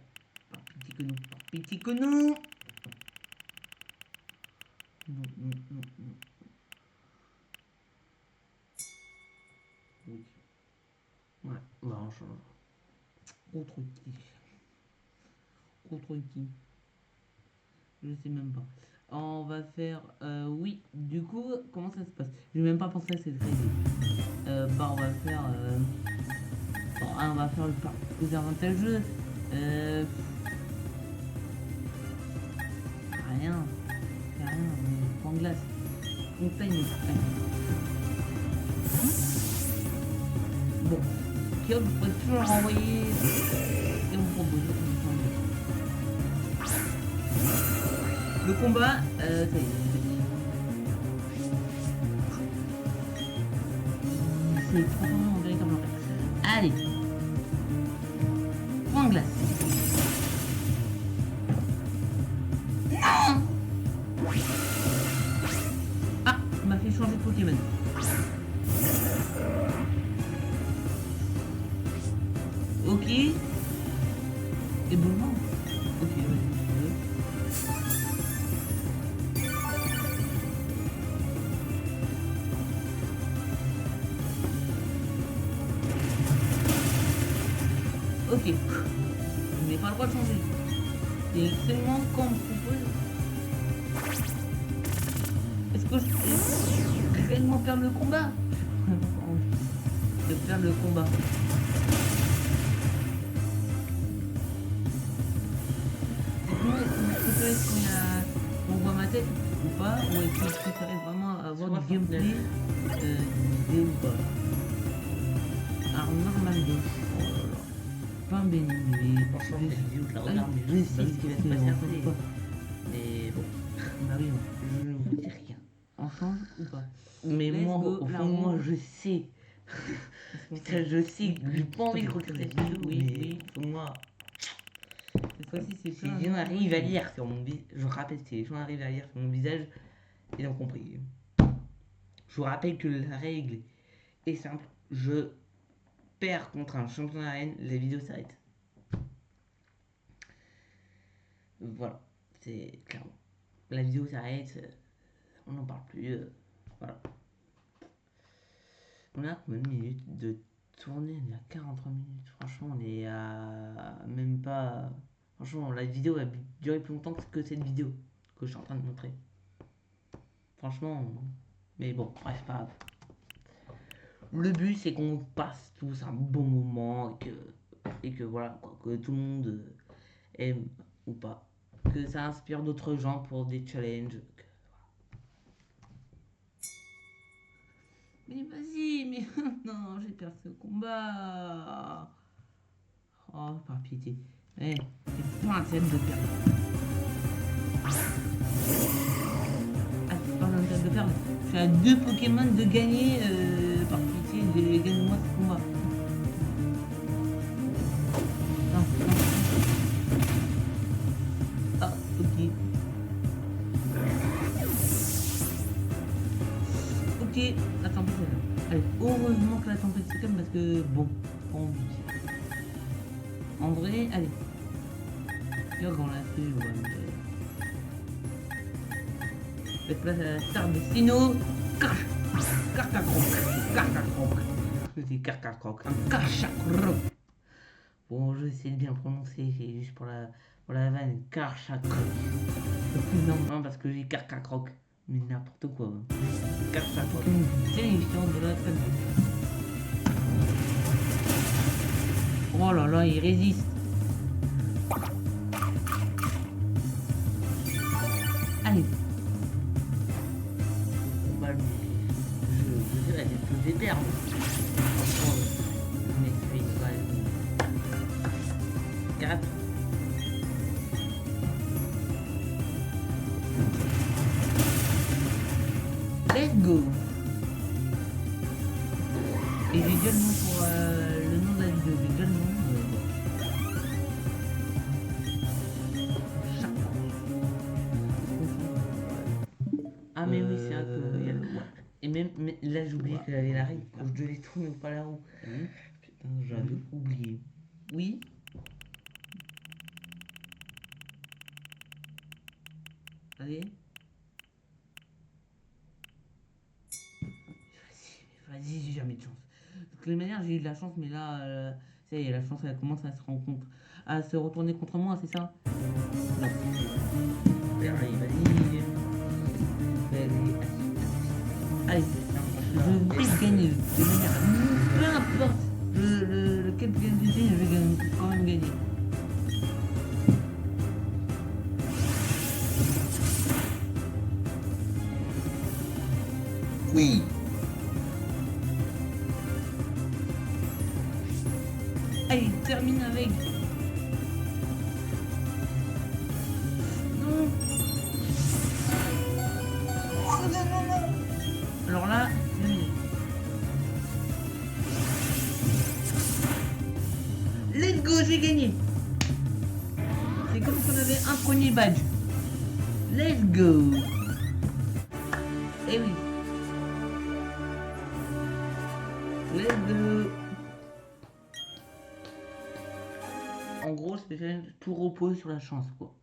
par pitié que nous, par pitié que nous. Non, non, non, non. Oui. Ouais, bah on change. Contre qui? Contre qui? Je sais même pas. On va faire... oui, du coup, comment ça se passe? Je vais même pas penser à cette règle. Bah, on va faire... bon, on va faire le part plus avantageux. Rien. Rien. Point de glace. Montagne. Bon. Kyob, vous pouvez toujours renvoyer... Et vous proposer le combat, ça y est. C'est profondément véritablement vrai. Allez. Point de glace. Non. Ah, il m'a fait changer de Pokémon. Ok. Et bon, non. Ok, ouais. Ok. Je n'ai pas le droit de changer. C'est seulement quand on me propose. Est-ce que je vais réellement perdre le combat? De perdre le combat. Est-ce qu'on on voit ma tête ou pas? Ou est-ce que je préférais vraiment avoir du gameplay d'idée ou pas? Alors normal de... Oh là là. Pas béni, mais Franchement, cette vidéo, je la regarde, mais je sais ce qui va se passer après. Mais bon, bah oui, je ne vous dis rien. on change ou pas? Mais Let's moi, go, au la fond de moi, roue. je sais. Putain, je sais que j'ai pas envie de regarder cette vidéo, Oui, mais oui. au fond de moi, Cette fois-ci, c'est si les gens arrivent à lire sur mon visage, je rappelle, si les gens arrivent à lire sur mon visage, ils ont compris. Je vous rappelle que la règle est simple. Je perds contre un champion d'arène, la vidéo s'arrête. Voilà, c'est clairement. La vidéo s'arrête, on n'en parle plus. Voilà. On a combien de minutes de tournée? On est à 43 minutes. Franchement, on est à même pas. Franchement, la vidéo a duré plus longtemps que cette vidéo que je suis en train de montrer. Franchement, mais bon, bref, pas grave. Le but, c'est qu'on passe tous un bon moment et que voilà, quoi, que tout le monde aime ou pas. Que ça inspire d'autres gens pour des challenges. Mais vas-y, mais non, j'ai perdu ce combat. Oh, par pitié. Eh, c'est pas un thème de perdre. Ah, c'est pas un thème de perdre. Je suis à 2 Pokémon de gagner. Par pitié, gagne-moi ce combat. Non, non. Ah, ok. Ok, la tempête se calme. Allez, heureusement que la tempête se calme parce que bon, pas envie. En vrai, allez. Regarde dans la feuille, ouais, mais... Faites place à la star de Sino. Carcacroc. Carcacroc. C'est Carcacroc. Carcacroc. Bon, je sais de bien prononcer, c'est juste pour la vanne. Carcacroc. Non, parce que j'ai Carcacroc. Mais n'importe quoi. Carcacroc. Terrifiant de la famille. Oh là là, il résiste. Allez. Bah, je dirais que je vais perdre. Franchement, mais tu es quand même 4. Let's go. Et j'ai déjà le nom pour mais oui, c'est vrai que. Ouais. Et même là, j'ai oublié Voilà. qu'il y avait la règle quand je devais tourner pas la roue. Oui. Putain, j'avais oublié. Oui. Allez. Vas-y, j'ai jamais de chance. De toutes les manières, j'ai eu de la chance, mais là, ça y est, la chance, elle commence à se rencontrer, à se retourner contre moi, c'est ça? Non. Allez, vas-y. Allez, allez, je vais gagner de manière. Peu importe lequel gagne, je vais quand même gagner. Oui. Allez, termine avec. Non. Alors là, terminé. Let's go, j'ai gagné. C'est comme si on avait un premier badge. Let's go. Eh oui. Let's go. En gros, tout repose sur la chance, quoi.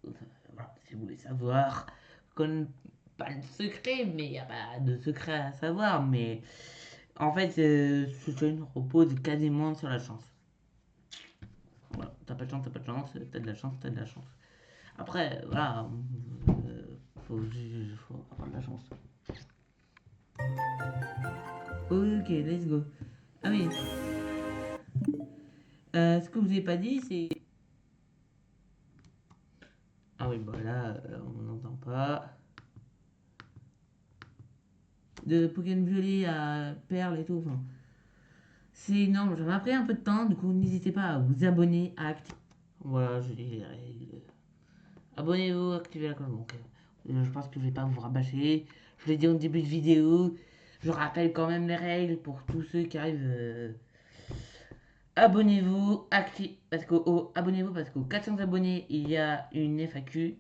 Voilà, si vous voulez savoir, pas de secret, mais il n'y a pas de secret à savoir, mais en fait, ce challenge repose quasiment sur la chance. Voilà, t'as pas de chance, t'as pas de chance, t'as de la chance, t'as de la chance. Après, voilà, faut avoir de la chance. Ok, let's go. Ah oui. Ce que je vous ai pas dit, c'est. Ah oui, bah là, on n'entend pas. De Pokémon Violet à Perle et tout, enfin. C'est énorme, j'en ai pris un peu de temps, du coup n'hésitez pas à vous abonner, à activer. Voilà, je dis les règles. Abonnez-vous, activez la cloche. Donc, je pense que je vais pas vous rabâcher. Je l'ai dit au début de vidéo. Je rappelle quand même les règles pour tous ceux qui arrivent. Abonnez-vous, abonnez-vous parce qu'aux 400 abonnés, il y a une FAQ.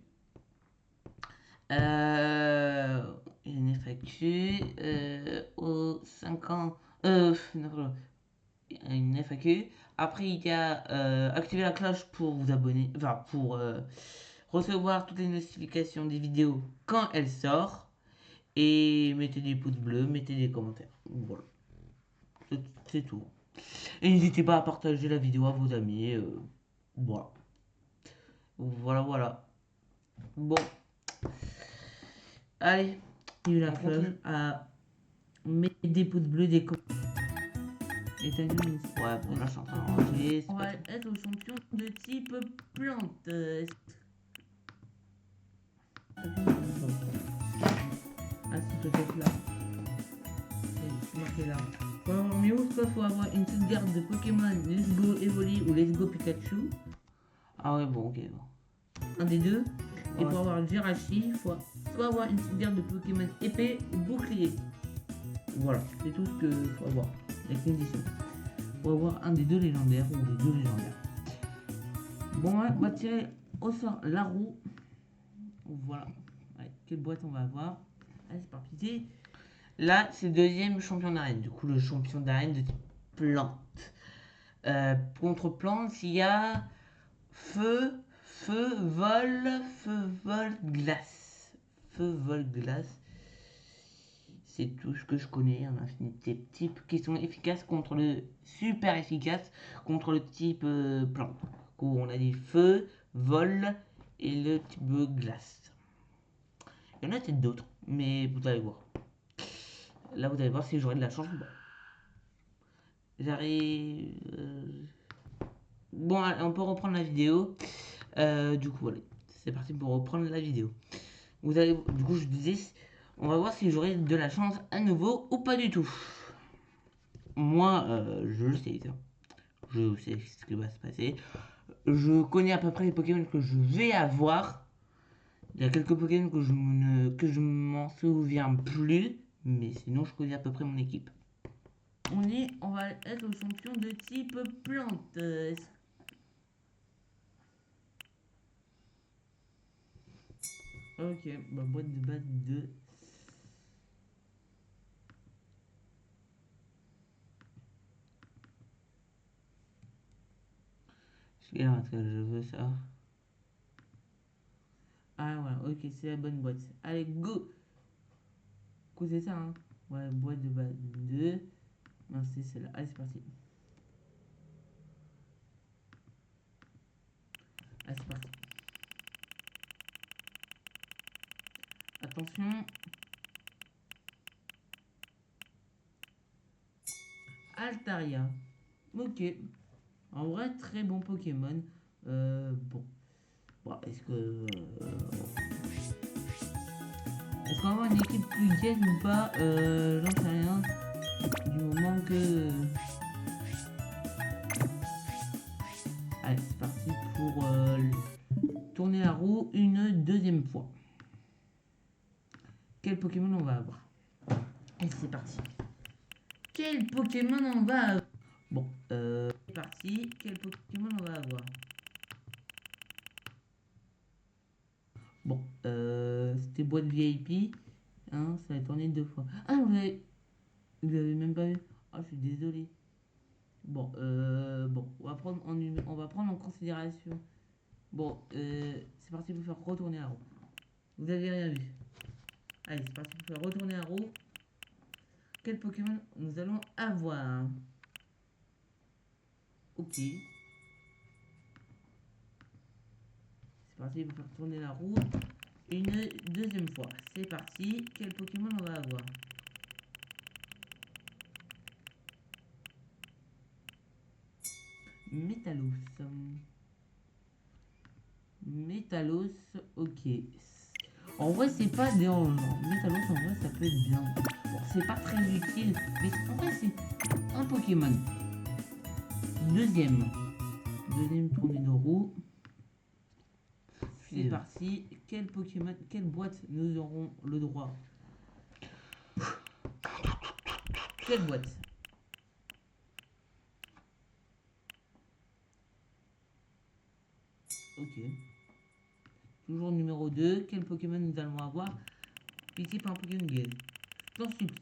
Euh, une FAQ. Aux 50. Non, une FAQ. Après, il y a activer la cloche pour vous abonner, enfin pour recevoir toutes les notifications des vidéos quand elles sortent. Et mettez des pouces bleus, mettez des commentaires. Voilà, c'est tout. Et n'hésitez pas à partager la vidéo à vos amis. Voilà, voilà, voilà. Bon, allez, il y a la cloche à mettre des pouces bleus, des commentaires. Et t'as vu. Ouais, bon, là, je suis en train d'enregistrer. On va être au champion de type plante. Ah, c'est peut-être là. C'est marqué là. Pour avoir mieux, soit faut avoir une petite garde de Pokémon Let's Go Evoli ou Let's Go Pikachu. Ah ouais, bon, ok, bon. Un des deux. Et Ouais. pour avoir Jirachi, il faut soit avoir une petite garde de Pokémon épée ou bouclier. Voilà, c'est tout ce qu'il faut avoir. Les conditions. Faut avoir un des deux légendaires ou les deux légendaires. Bon, ouais, on va tirer au sort la roue. Voilà. Allez, quelle boîte on va avoir? Allez, c'est parti. Là, c'est le deuxième champion d'arène. Du coup, le champion d'arène de plante. Contre plante, il y a feu, vol, glace. Feu, vol, glace. C'est tout ce que je connais. Un infinité de types qui sont efficaces contre le. Super efficaces contre le type plante. Du coup, on a dit feu, vol et le type glace. Il y en a peut-être d'autres, mais vous allez voir. Là, vous allez voir si j'aurai de la chance ou pas. J'arrive. Bon, allez, on peut reprendre la vidéo. Du coup, allez, c'est parti pour reprendre la vidéo. Vous allez, du coup, je disais, on va voir si j'aurai de la chance à nouveau ou pas du tout. Moi, je le sais, je sais ce qui va se passer. Je connais à peu près les Pokémon que je vais avoir. Il y a quelques Pokémon que je m'en souviens plus, mais sinon, je connais à peu près mon équipe. On va être au champion de type plante. Ok, bah, boîte de base de Parce que je veux ça. Ah voilà, ok, c'est la bonne boîte. Allez, go! Quoi, c'est ça, hein? Ouais, boîte de base 2. Non, c'est celle-là. Allez, c'est parti. Allez, c'est parti. Attention. Altaria. Ok. En vrai, très bon Pokémon. Bon. Bon, est-ce qu'on va avoir une équipe plus gaine ou pas? J'en sais rien. Du moment que. Allez, c'est parti pour tourner la roue une deuxième fois. Quel Pokémon on va avoir? Et c'est parti. Quel Pokémon on va avoir? Bon, c'est parti. Quel Pokémon on va avoir? Bon, c'était boîte VIP. Hein, ça a tourné deux fois. Ah, vous l'avez même pas vu. Ah, je suis désolé. Bon, bon, on va prendre en considération. Bon, c'est parti pour faire retourner la roue. Vous avez rien vu. Allez, c'est parti pour faire retourner la roue. Quel Pokémon nous allons avoir? Ok. C'est parti pour faire tourner la roue une deuxième fois. C'est parti. Quel Pokémon on va avoir? Métalos. Métalos, ok. En vrai, c'est pas dérangeant. Métalos, en vrai, ça peut être bien. Bon, c'est pas très utile, mais en vrai, c'est un Pokémon. Deuxième. Deuxième tournée de roue. C'est parti. Quel Pokémon, quelle boîte nous aurons le droit? Quelle boîte? Ok. Toujours numéro 2. Quel Pokémon nous allons avoir? Pitié par un Pokémon Gale. T'en supplie.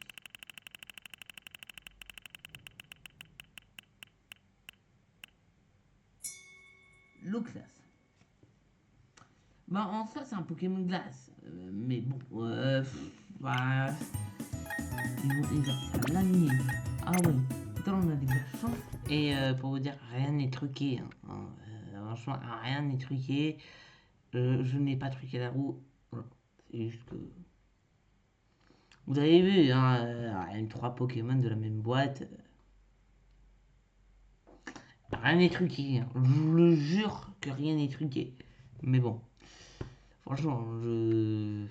L'eau classe. Bah en soi c'est un Pokémon glace. Mais bon. Bah. Il va faire lamier. Ah ouais. Putain on a de la chance. Et pour vous dire, rien n'est truqué. Hein. Franchement, rien n'est truqué. Je n'ai pas truqué la roue. Voilà. C'est juste que. Vous avez vu, hein, M3 Pokémon de la même boîte. Rien n'est truqué. Hein. Je vous le jure que rien n'est truqué. Mais bon. Franchement, je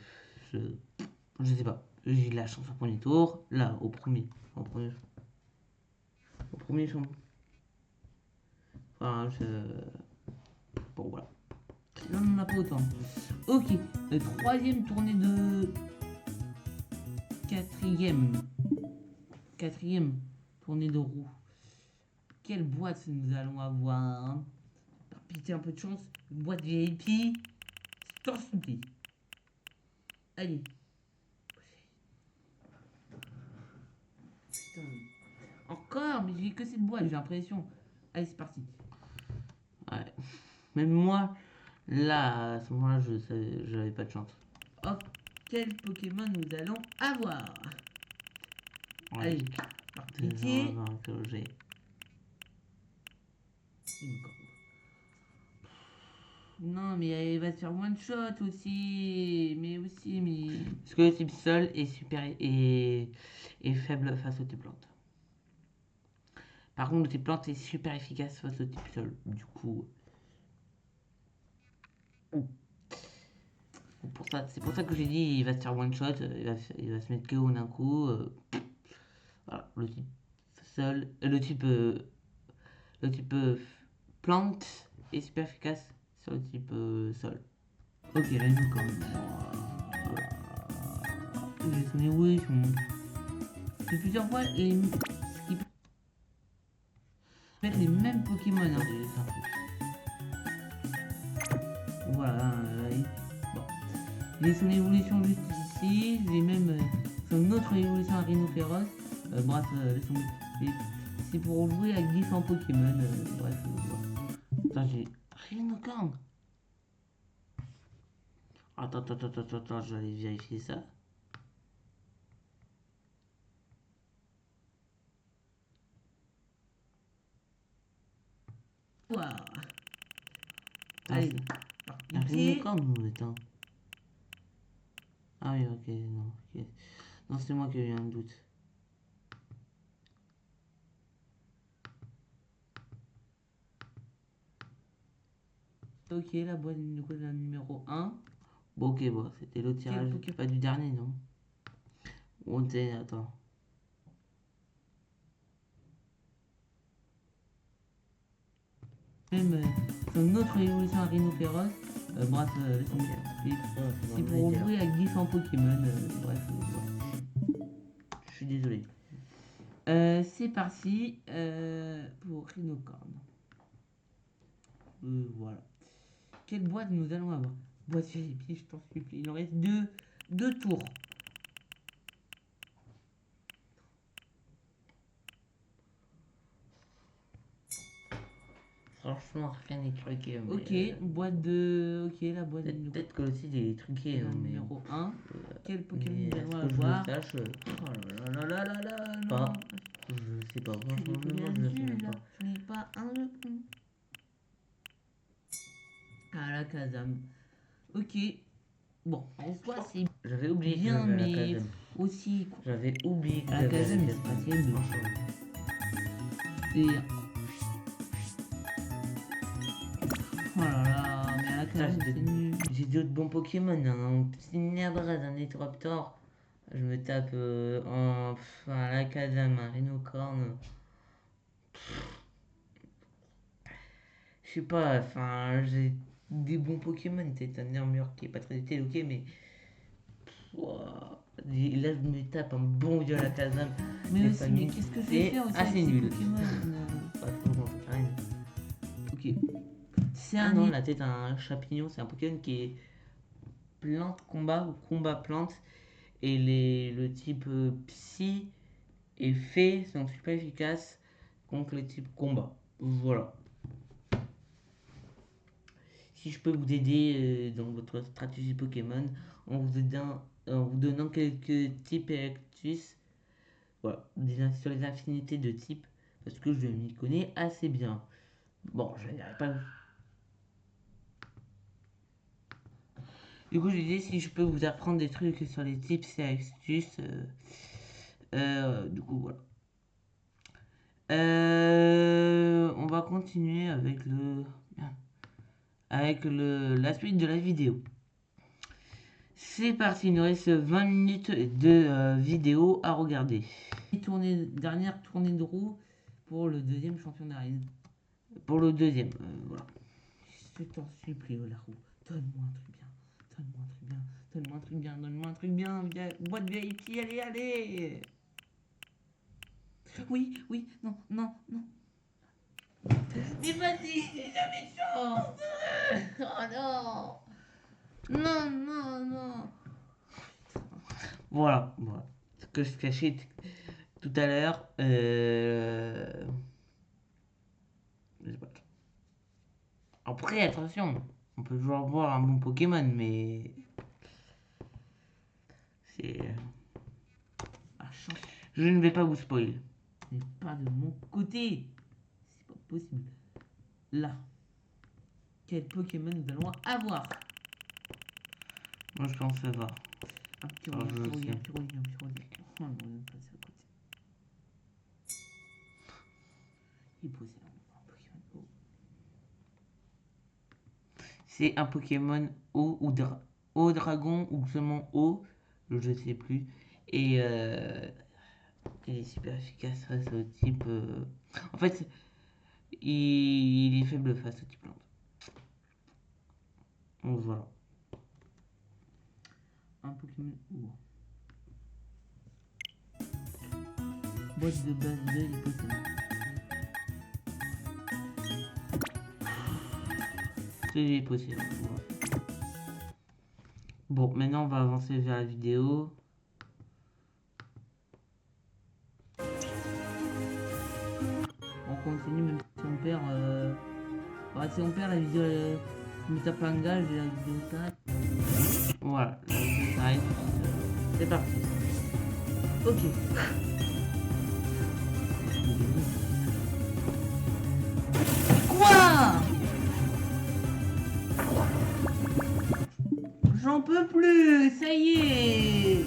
sais pas. J'ai eu de la chance au premier tour. Là, au premier champ. Enfin, bon, voilà. Là on n'en a pas autant. Ok. Troisième tournée de. Quatrième tournée de roue. Quelle boîte nous allons avoir? Par pitié, un peu de chance. Une boîte VIP. T'en supplie. Allez. Putain. Encore, mais j'ai que cette boîte, j'ai l'impression. Allez, c'est parti. Ouais. Même moi, là, à ce moment-là, j'avais pas de chance. Oh, quel Pokémon nous allons avoir? Ouais. Allez, par pitié. Non, mais il va se faire one shot aussi. Mais. Parce que le type sol est est faible face au type plante. Par contre, le type plante est super efficace face au type sol. Du coup. C'est pour ça que j'ai dit il va se faire one shot, il va se mettre KO d'un coup. Voilà, le type sol, le type plante est super efficace sur le type sol. Ok, let's go quand même. J'ai sonné oui, c'est plusieurs fois les mêmes Pokémon. Hein. Voilà. Bon. J'ai son évolution juste ici. J'ai même son autre évolution à Rhinophéros. Bref, c'est pour jouer avec différents Pokémon. Bref, voilà. Attends, j'ai Rhinocorn. Attends, je vais aller vérifier ça. Waouh. Ah, Allez, c'est un pitié. Rhinocorn ou attends. Ah oui, ok, non, ok. Non, c'est moi qui ai eu un doute. Ok, la boîte numéro 1. Bon, ok, bon, c'était le tirage, Pokémon? pas du dernier, non? On était, attends. Même son autre évolution à Rhinophéros. Bref, laisse tomber. C'est pour ouvrir avec différents Pokémon. Bref, Je suis désolé. c'est parti pour Rhinocorn. Voilà. Quelle boîte nous allons avoir? Boîte VIP, je t'en supplie. Il en reste deux tours. Franchement, rien n'est truqué. Mais, Ok, boîte de. Ok, la boîte peut-être que le site est truqué. la Mais, numéro 1. Quel Pokémon mais nous à allons ce que avoir? je le sache, Oh là là là là là, non. pas. Je sais pas. Tu n'es Franchement, pas moi, bien je le sais nul, même là. pas. Tu n'es pas un jeu. Ah, la Kazam. Ok. Bon, en soi, c'est J'avais oublié que bien, j'avais la mais Kazam. aussi. J'avais oublié que La j'avais Kazam, la c'est pas terrible. Franchement. C'est. Oh là là, mais la Kazam, Putain, c'est nul. j'ai d'autres bons Pokémon. Un Cinéabras, un Nétroptor. Je me tape un Lacazam, un Rhinocorn. Je sais pas, enfin, j'ai des bons Pokémon. Peut-être un Armure qui est pas très utile, ok, mais. Ouah, là, je me tape un bon vieux Lacazam. Mais des aussi, mais familles. qu'est-ce que je C'est vais faire aussi avec assez ces nul. Pokémon Pas trop bon, rien. Ok. C'est Ah un non, nid. la tête, un champignon, c'est un Pokémon qui est plante combat ou combat plante. Et le type psy et fée sont super efficaces contre le type combat. Voilà. Si je peux vous aider dans votre stratégie Pokémon en vous donnant quelques types et astuces, voilà, sur les infinités de types, parce que je m'y connais assez bien. Bon, je n'irai pas. Du coup, je disais si je peux vous apprendre des trucs sur les tips et astuces. Du coup, voilà. On va continuer avec la suite de la vidéo. C'est parti, il nous reste 20 minutes de vidéo à regarder. Dernière tournée de roue pour le deuxième champion d'arène. Pour le deuxième, voilà. Je t'en supplie, oh la roue, donne-moi un truc bien. Donne-moi un truc bien. Donne-moi un truc bien. Donne-moi un truc bien. Boîte VIP, allez, allez. Oui, oui, non, non, non. Mais vas-y, j'ai jamais chance. Oh non. Non, non, non. Voilà, voilà. Ce que je cachais tout à l'heure. Je sais pas. Après, attention, on peut toujours voir un bon Pokémon, mais c'est. Je ne vais pas vous spoil. Ce n'est pas de mon côté. C'est pas possible. Là. Quel Pokémon nous allons avoir? Moi, je pense savoir. Un petit Rolly, un petit Rolly, un petit Rolly, un petit Rolly. Oh non, on est passé à côté. Il est posé là, un Pokémon eau. C'est un Pokémon eau ou eau dragon ou seulement eau, je sais plus. Et il est super efficace face au type. En fait, il est faible face au type plante. Donc voilà. Un Pokémon eau. Boîte de base de l'hypothèse. C'est possible. Bon, maintenant on va avancer vers la vidéo. On continue même si on perd Bah, si on perd la vidéo, je me tape un gage et la vidéo s'arrête. Voilà, la vidéo s'arrête. C'est parti. Ok. Quoi? J'en peux plus, ça y est.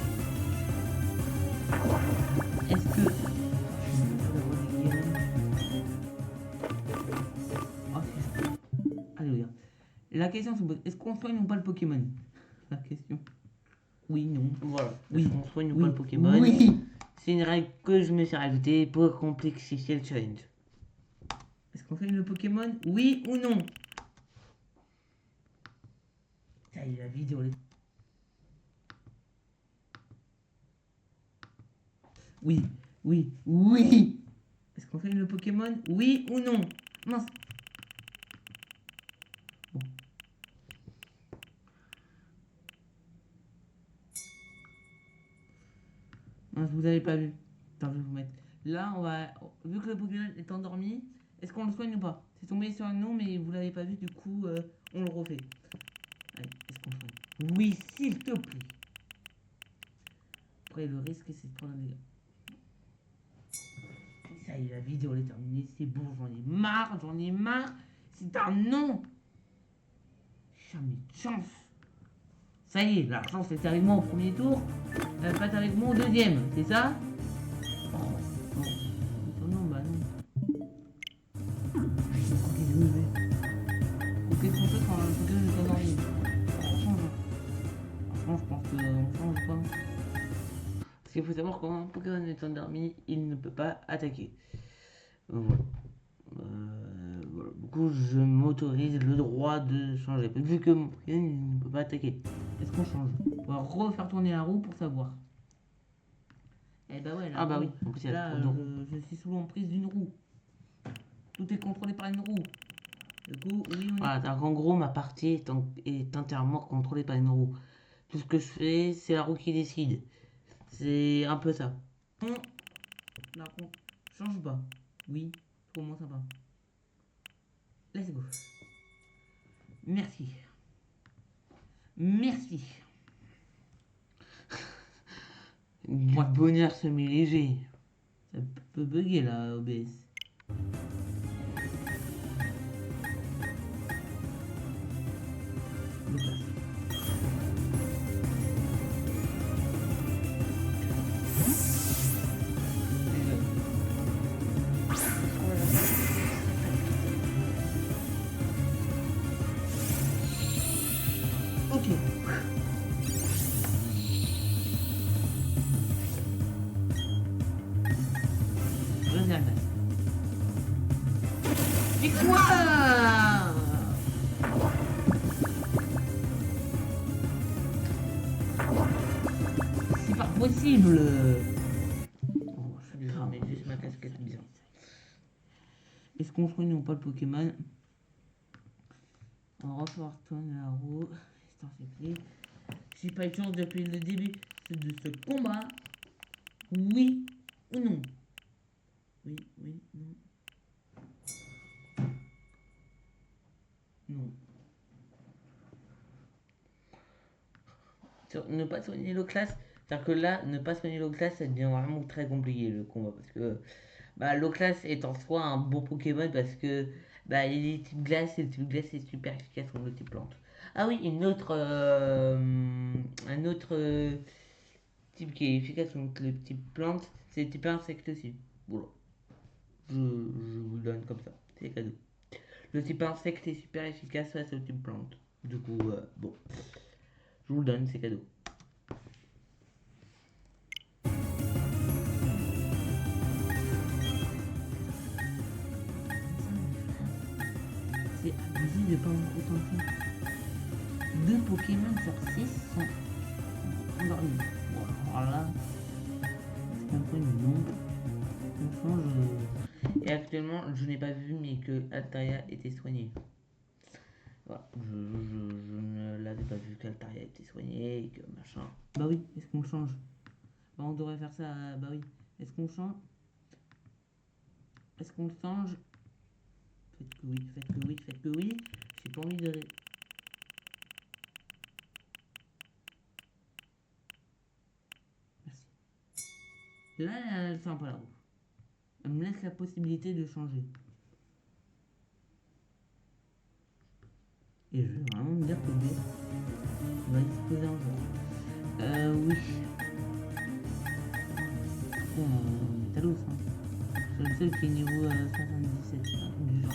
Est-ce que... Oh, alléluia. La question se pose, est-ce qu'on soigne ou pas le Pokémon? La question. Oui, non. Voilà. Oui. Est-ce qu'on soigne ou Oui. pas le Pokémon? Oui. C'est une règle que je me suis rajoutée pour complexifier le challenge. Est-ce qu'on soigne le Pokémon? Oui ou non? Ça y est, la vidéo. Oui, oui, oui. Est-ce qu'on soigne le Pokémon? Oui ou non? Mince. Bon. Mince, vous avez pas vu. Attends, je vais vous mettre. Là, on va. Vu que le Pokémon est endormi, est-ce qu'on le soigne ou pas? C'est tombé sur un nom, mais vous l'avez pas vu, du coup, on le refait. Allez, est-ce qu'on le soigne? Oui, s'il te plaît. Après, le risque, c'est de prendre un dégât. Ça y est, la vidéo est terminée. C'est bon, j'en ai marre, j'en ai marre. C'est un non. Jamais de chance. Ça y est, la chance est avec moi au premier tour. Elle va pas être avec moi au deuxième, c'est ça? Oh, non. Non, bah non. Qu'est-ce qu'on fait quand un Pokémon est endormi? On change. Franchement, je pense qu'on change pas. Parce qu'il faut savoir quand un Pokémon est endormi, il ne peut pas attaquer. Voilà. Voilà. Du coup, je m'autorise le droit de changer. Vu que mon Pokémon ne peut pas attaquer. Est-ce qu'on change? On va refaire tourner la roue pour savoir. Eh bah ouais, Ah bah roue, oui, en plus il y a là, trop de roues. je suis sous l'emprise d'une roue. Tout est contrôlé par une roue. Du coup, oui ou non? Voilà, donc en gros, ma partie est entièrement contrôlée par une roue. Tout ce que je fais, c'est la roue qui décide. C'est un peu ça. Non, la roue change pas. Oui, comment ça va? Let's go. Merci. Merci. Du Ouais. bonheur semi-léger. Ça peut bugger là, OBS. Ok. Regarde. Victoire! C'est pas possible! Oh, je suis désolé, mais juste ma casquette bien. Est-ce qu'on soigne ou pas le Pokémon? On retourne la roue. S'il te plaît. J'ai pas eu de chance depuis le début de ce combat. Oui ou non? Oui, oui, non. Non. Sur ne pas soigner l'eau classe, c'est-à-dire que là, ne pas soigner l'eau classe, ça devient vraiment très compliqué le combat. Parce que bah, l'eau classe est en soi un beau Pokémon parce que bah, il est type glace et le type glace est super efficace contre le type plante. Ah oui, un autre type qui est efficace contre le type plante, c'est le type insecte aussi. Voilà. Je vous le donne comme ça, c'est cadeau. Le type insecte est super efficace face au type plante. Du coup, bon, je vous le donne, c'est cadeau. C'est abusé de pas avoir autant de chance. 2 Pokémon sur 6 sont endormis. Bon, alors là, c'est un peu une non. Franchement, Et actuellement, je n'ai pas vu, mais que Altaria était soignée. Voilà, je ne l'avais pas vu qu'Altaria était soignée et que machin. Bah oui, est-ce qu'on change? Bah on devrait faire ça. Bah oui. Est-ce qu'on change? Est-ce qu'on le change? faites que oui, faites que oui, faites que oui. J'ai pas envie de... Merci. Là, elle fait un peu la roue. Elle me laisse la possibilité de changer. Et je vais vraiment me dire que B va exploser un jour. Oui. Talos, hein. C'est le seul qui est niveau 77 hein, du genre.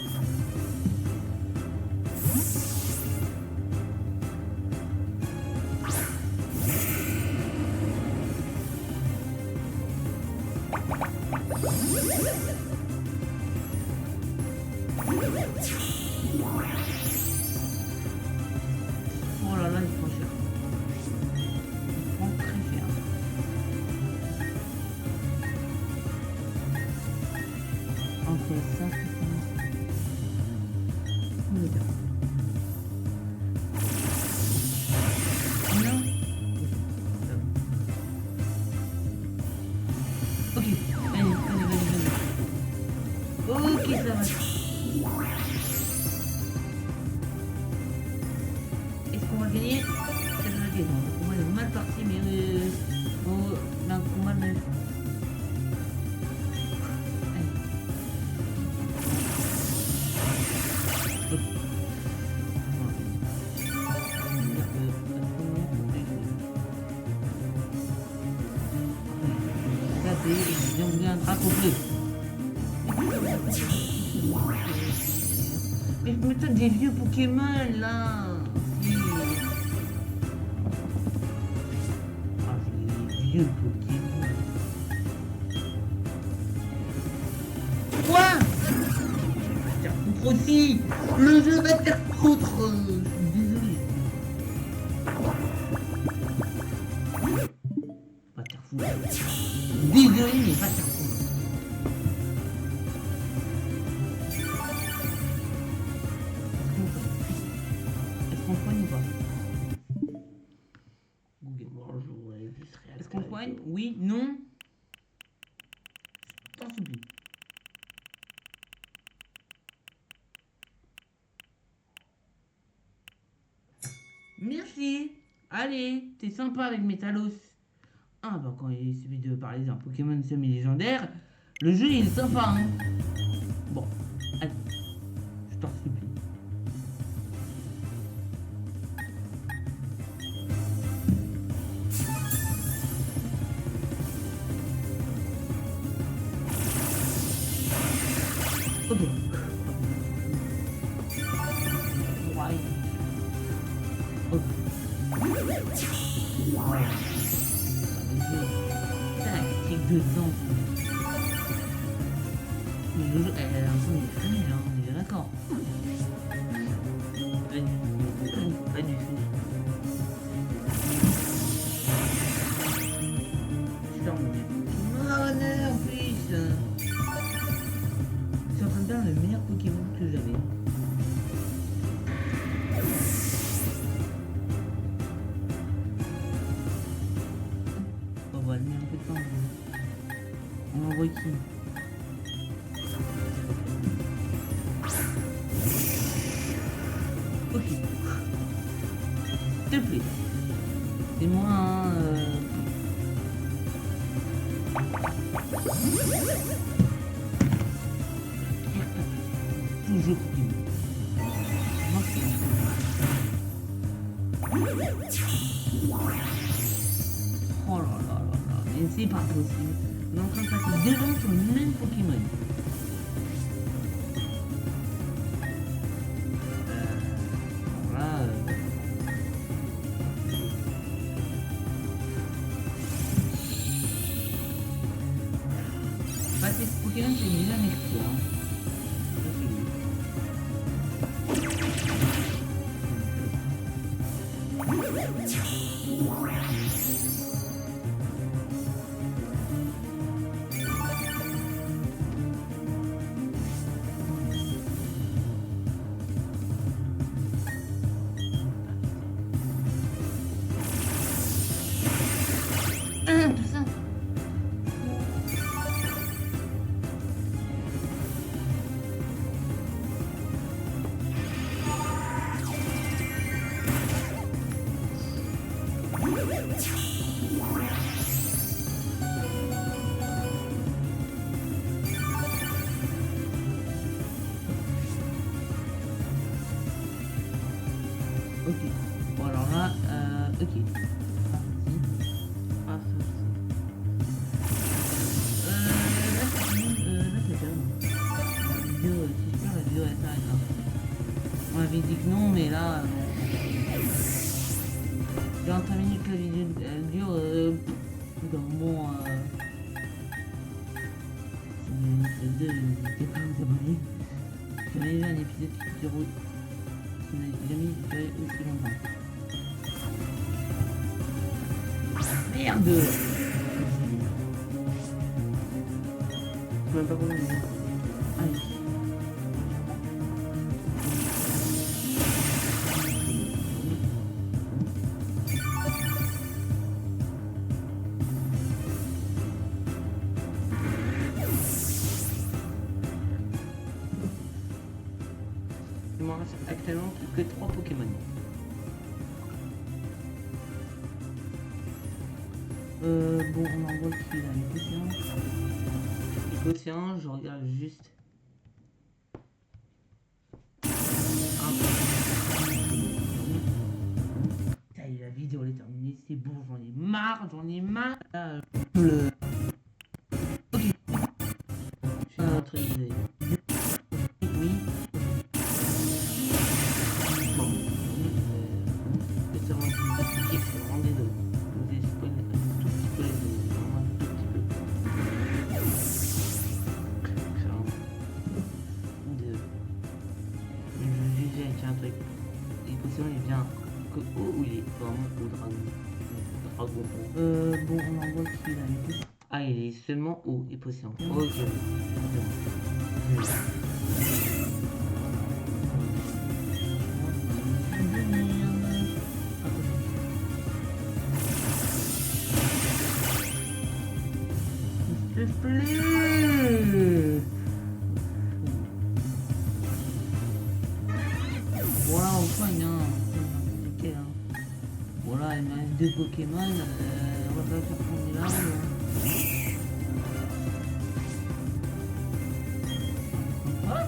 Oh là là, il prend cher. Il prend très cher. Ok, ça c'est fini. On est bien. Non. Ok, allez, allez. Ok, ça va. Est-ce qu'on va gagner? C'est la question. Le combat est mal parti, mais un combat de... Il y a un drapeau bleu. Mais je me donne des vieux Pokémon là. Ah, j'ai des vieux Pokémon. Quoi? Va te faire foutre aussi. Le jeu va te faire foutre. Je suis désolé. Va te faire foutre. Désolé, mais va te faire foutre. Est-ce qu'on soigne ou pas? Google. Bonjour, je serai Est-ce qu'on soigne? Oui, non? T'en supplie. Merci. Allez, t'es sympa avec Metalos. Ah bah quand il suffit de parler d'un Pokémon semi-légendaire, le jeu il est sympa hein. Bon, allez, je t'en supplie. Ok. Ouais. Ok. Ouais. Tac, dedans. Le jeu, elle a un son de fumée, hein, on est bien d'accord. Pas du tout. Putain, on est en plus. Je suis en train de faire le meilleur Pokémon que j'avais. On va aller un peu de temps. On envoie qui? Ok. S'il te plaît. C'est moi un... Toujours Pokémon. Oh là là là là, mais c'est pas possible. On est en train de passer 2 ans sur le même Pokémon. Là, passer ce Pokémon, c'est déjà un exploit. Hein. Ça, c'est lui. Tout ça. Ok. Bon alors là, ok. Ah, si. Là c'est calme. La vidéo, c'est sûr, la vidéo elle s'arrête là. On avait dit que non, mais là, 45 minutes la vidéo elle dure. Donc bon, n'hésitez pas à vous abonner. Si vous avez vu un épisode qui dure, qui n'a jamais duré aussi longtemps. Merde! Je sais même pas comment on dit. Allez. Il m'en reste actuellement que 3 Pokémon. Bon, on envoie qui là? L'écocéan, je regarde juste. Ça y est, la vidéo elle est terminée, c'est bon, j'en ai marre, le... Ok. Je suis neutralisé. Oui. Bon. C'est vraiment compliqué, c'est vraiment désolé. Je vous ai spoilé un tout petit peu les deux, vraiment un tout petit peu. C'est vraiment désolé. Je disais avec un truc. L'écocéan il vient que où il est vraiment au dragon. Bon, on envoie qui là? Ah, il est seulement haut et poisson. Ok. S'il te plaît. Voilà, on soigne, hein. C'est compliqué, hein. Voilà, il me reste 2 Pokémon. On va pas faire prendre là. Quoi?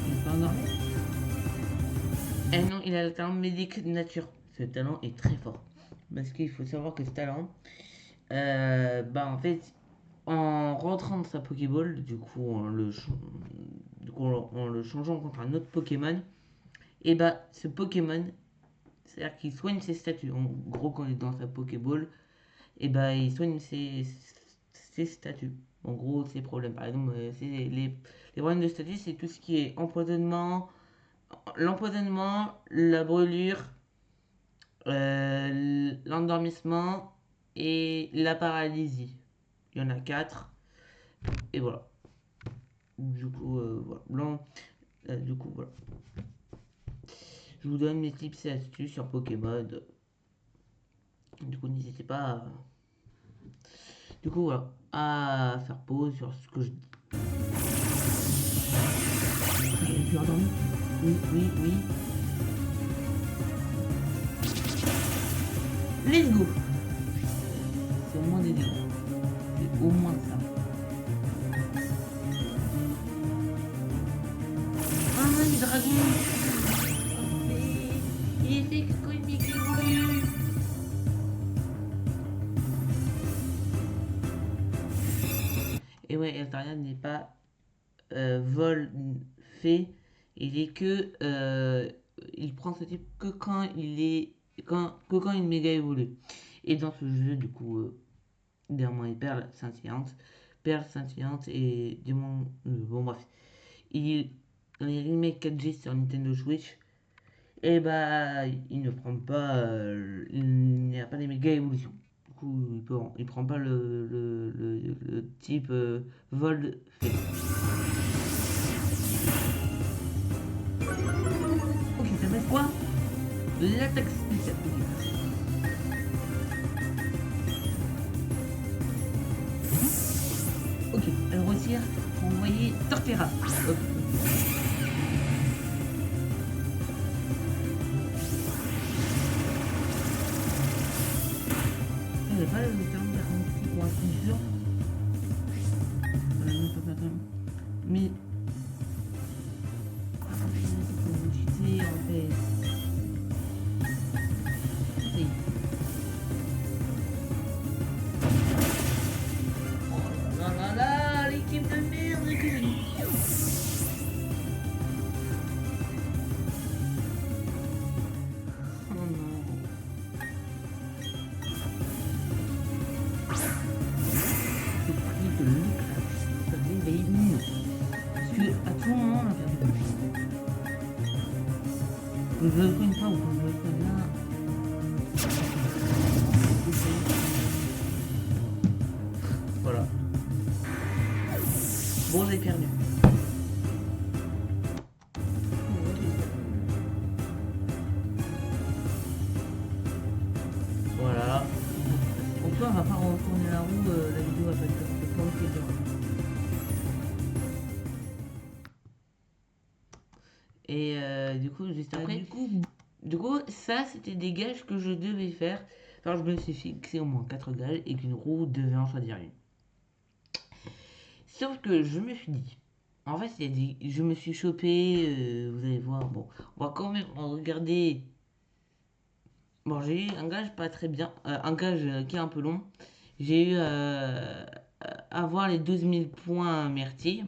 Il est pas endormi? Eh non, il a le talent médic nature. Ce talent est très fort. Parce qu'il faut savoir que ce talent, bah en fait, en rentrant dans sa Pokéball, du coup en le changeant contre un autre Pokémon, et bah ce Pokémon, c'est-à-dire qu'il soigne ses statuts. En gros, quand il est dans sa Pokéball, et bah il soigne ses statuts. En gros, ses problèmes. Par exemple, les problèmes de statut, c'est tout ce qui est empoisonnement, l'empoisonnement, la brûlure, l'endormissement et la paralysie. Il y en a 4. Et voilà. Du coup, voilà. Du coup, voilà. Je vous donne mes tips et astuces sur Pokémon. Du coup, n'hésitez pas du coup, voilà, à faire pause sur ce que je dis. Tu as endormi? Oui, oui, oui. Let's go! C'est au moins des deux. C'est au moins ça. Ah non, les dragons! Il était quand il m'évolue! Et ouais, Eltarian n'est pas vol fait. Il est que il prend ce type que quand il est que quand il méga évolue. Et dans ce jeu, du coup, Diamant et Perle scintillante et Diamant. Bon, bref. Dans les remakes 4G sur Nintendo Switch, et bah, il ne prend pas. Il n'y a pas les méga évolutions. Du coup, il prend pas le type vol fait. Ok, ça fait quoi? L'attaque spéciale. Ok, elle retire pour envoyer Torterra. Ok. Il n'y a pas le talent diagnostic pour un futur. Mais. C'est pour vous cheater en fait. que je le prenne pas ou que je le prenne là. Voilà. Bon, j'ai perdu. Voilà. Donc là, on va pas retourner la roue, la vidéo va pas être pas ok dur. Et du coup, juste après, Du coup, ça, c'était des gages que je devais faire. Alors, je me suis fixé au moins 4 gages et qu'une roue devait en choisir une. Sauf que je me suis dit, en fait, je me suis chopé, vous allez voir, bon, on va quand même regarder. Bon, j'ai eu un gage pas très bien, un gage qui est un peu long. J'ai eu avoir les 12 000 points myrtille.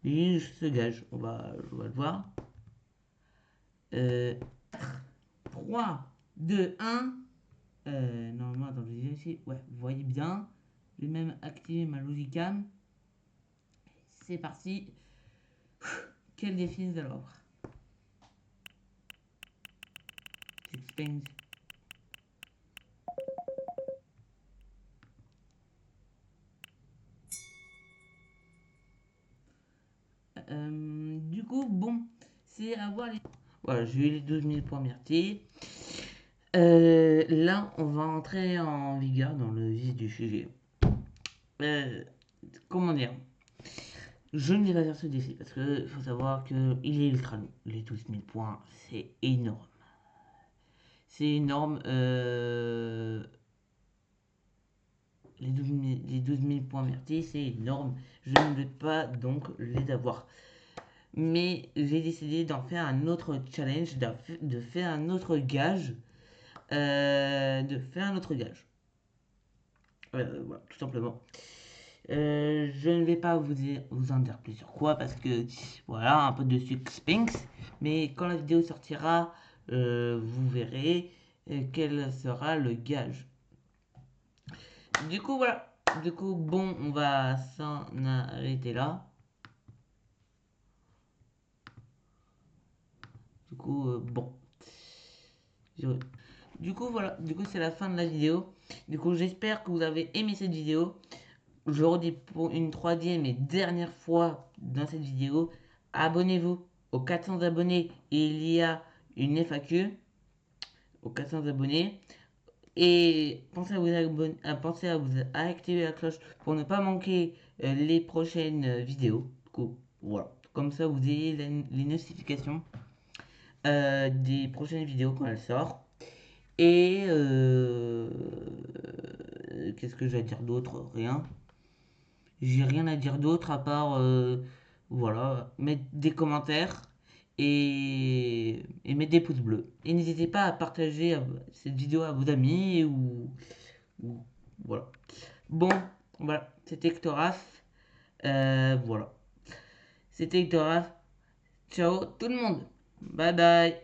J'ai eu ce gage, on va le voir. 3, 2, 1. Normalement, attends, je vais vérifier. Ouais, vous voyez bien. Je vais même activer ma Logicam. C'est parti. Quel défi nous allons avoir? Suspense. Du coup, bon, c'est avoir les. Voilà, j'ai eu les 12 000 points myrtille. Là, on va entrer en vigueur dans le vif du sujet. Euh, comment dire? Je ne vais pas faire ce défi parce qu'il faut savoir qu'il est ultra long. Les 12 000 points, c'est énorme. C'est énorme. Les 12 000 points myrtille, c'est énorme. Je ne vais pas donc les avoir. Mais j'ai décidé d'en faire un autre challenge, de faire un autre gage. De faire un autre gage. Voilà, tout simplement. Je ne vais pas vous en dire plus sur quoi parce que voilà, un peu de suspense. Mais quand la vidéo sortira, vous verrez quel sera le gage. Du coup, voilà. Du coup, bon, on va s'en arrêter là. Du coup, bon. Du coup, voilà. Du coup, c'est la fin de la vidéo. Du coup, j'espère que vous avez aimé cette vidéo. Je redis pour une troisième et dernière fois dans cette vidéo, abonnez-vous aux 400 abonnés. Il y a une FAQ aux 400 abonnés. Et pensez à vous activer la cloche pour ne pas manquer les prochaines vidéos. Du coup, voilà. Comme ça, vous ayez les notifications des prochaines vidéos quand elles sortent. Et qu'est-ce que j'ai à dire d'autre? Rien. J'ai rien à dire d'autre à part, voilà, mettre des commentaires et mettre des pouces bleus. Et n'hésitez pas à partager cette vidéo à vos amis ou voilà. Bon, voilà, c'était Hectoraf. Voilà, c'était Hectoraf. Ciao tout le monde. Bye bye.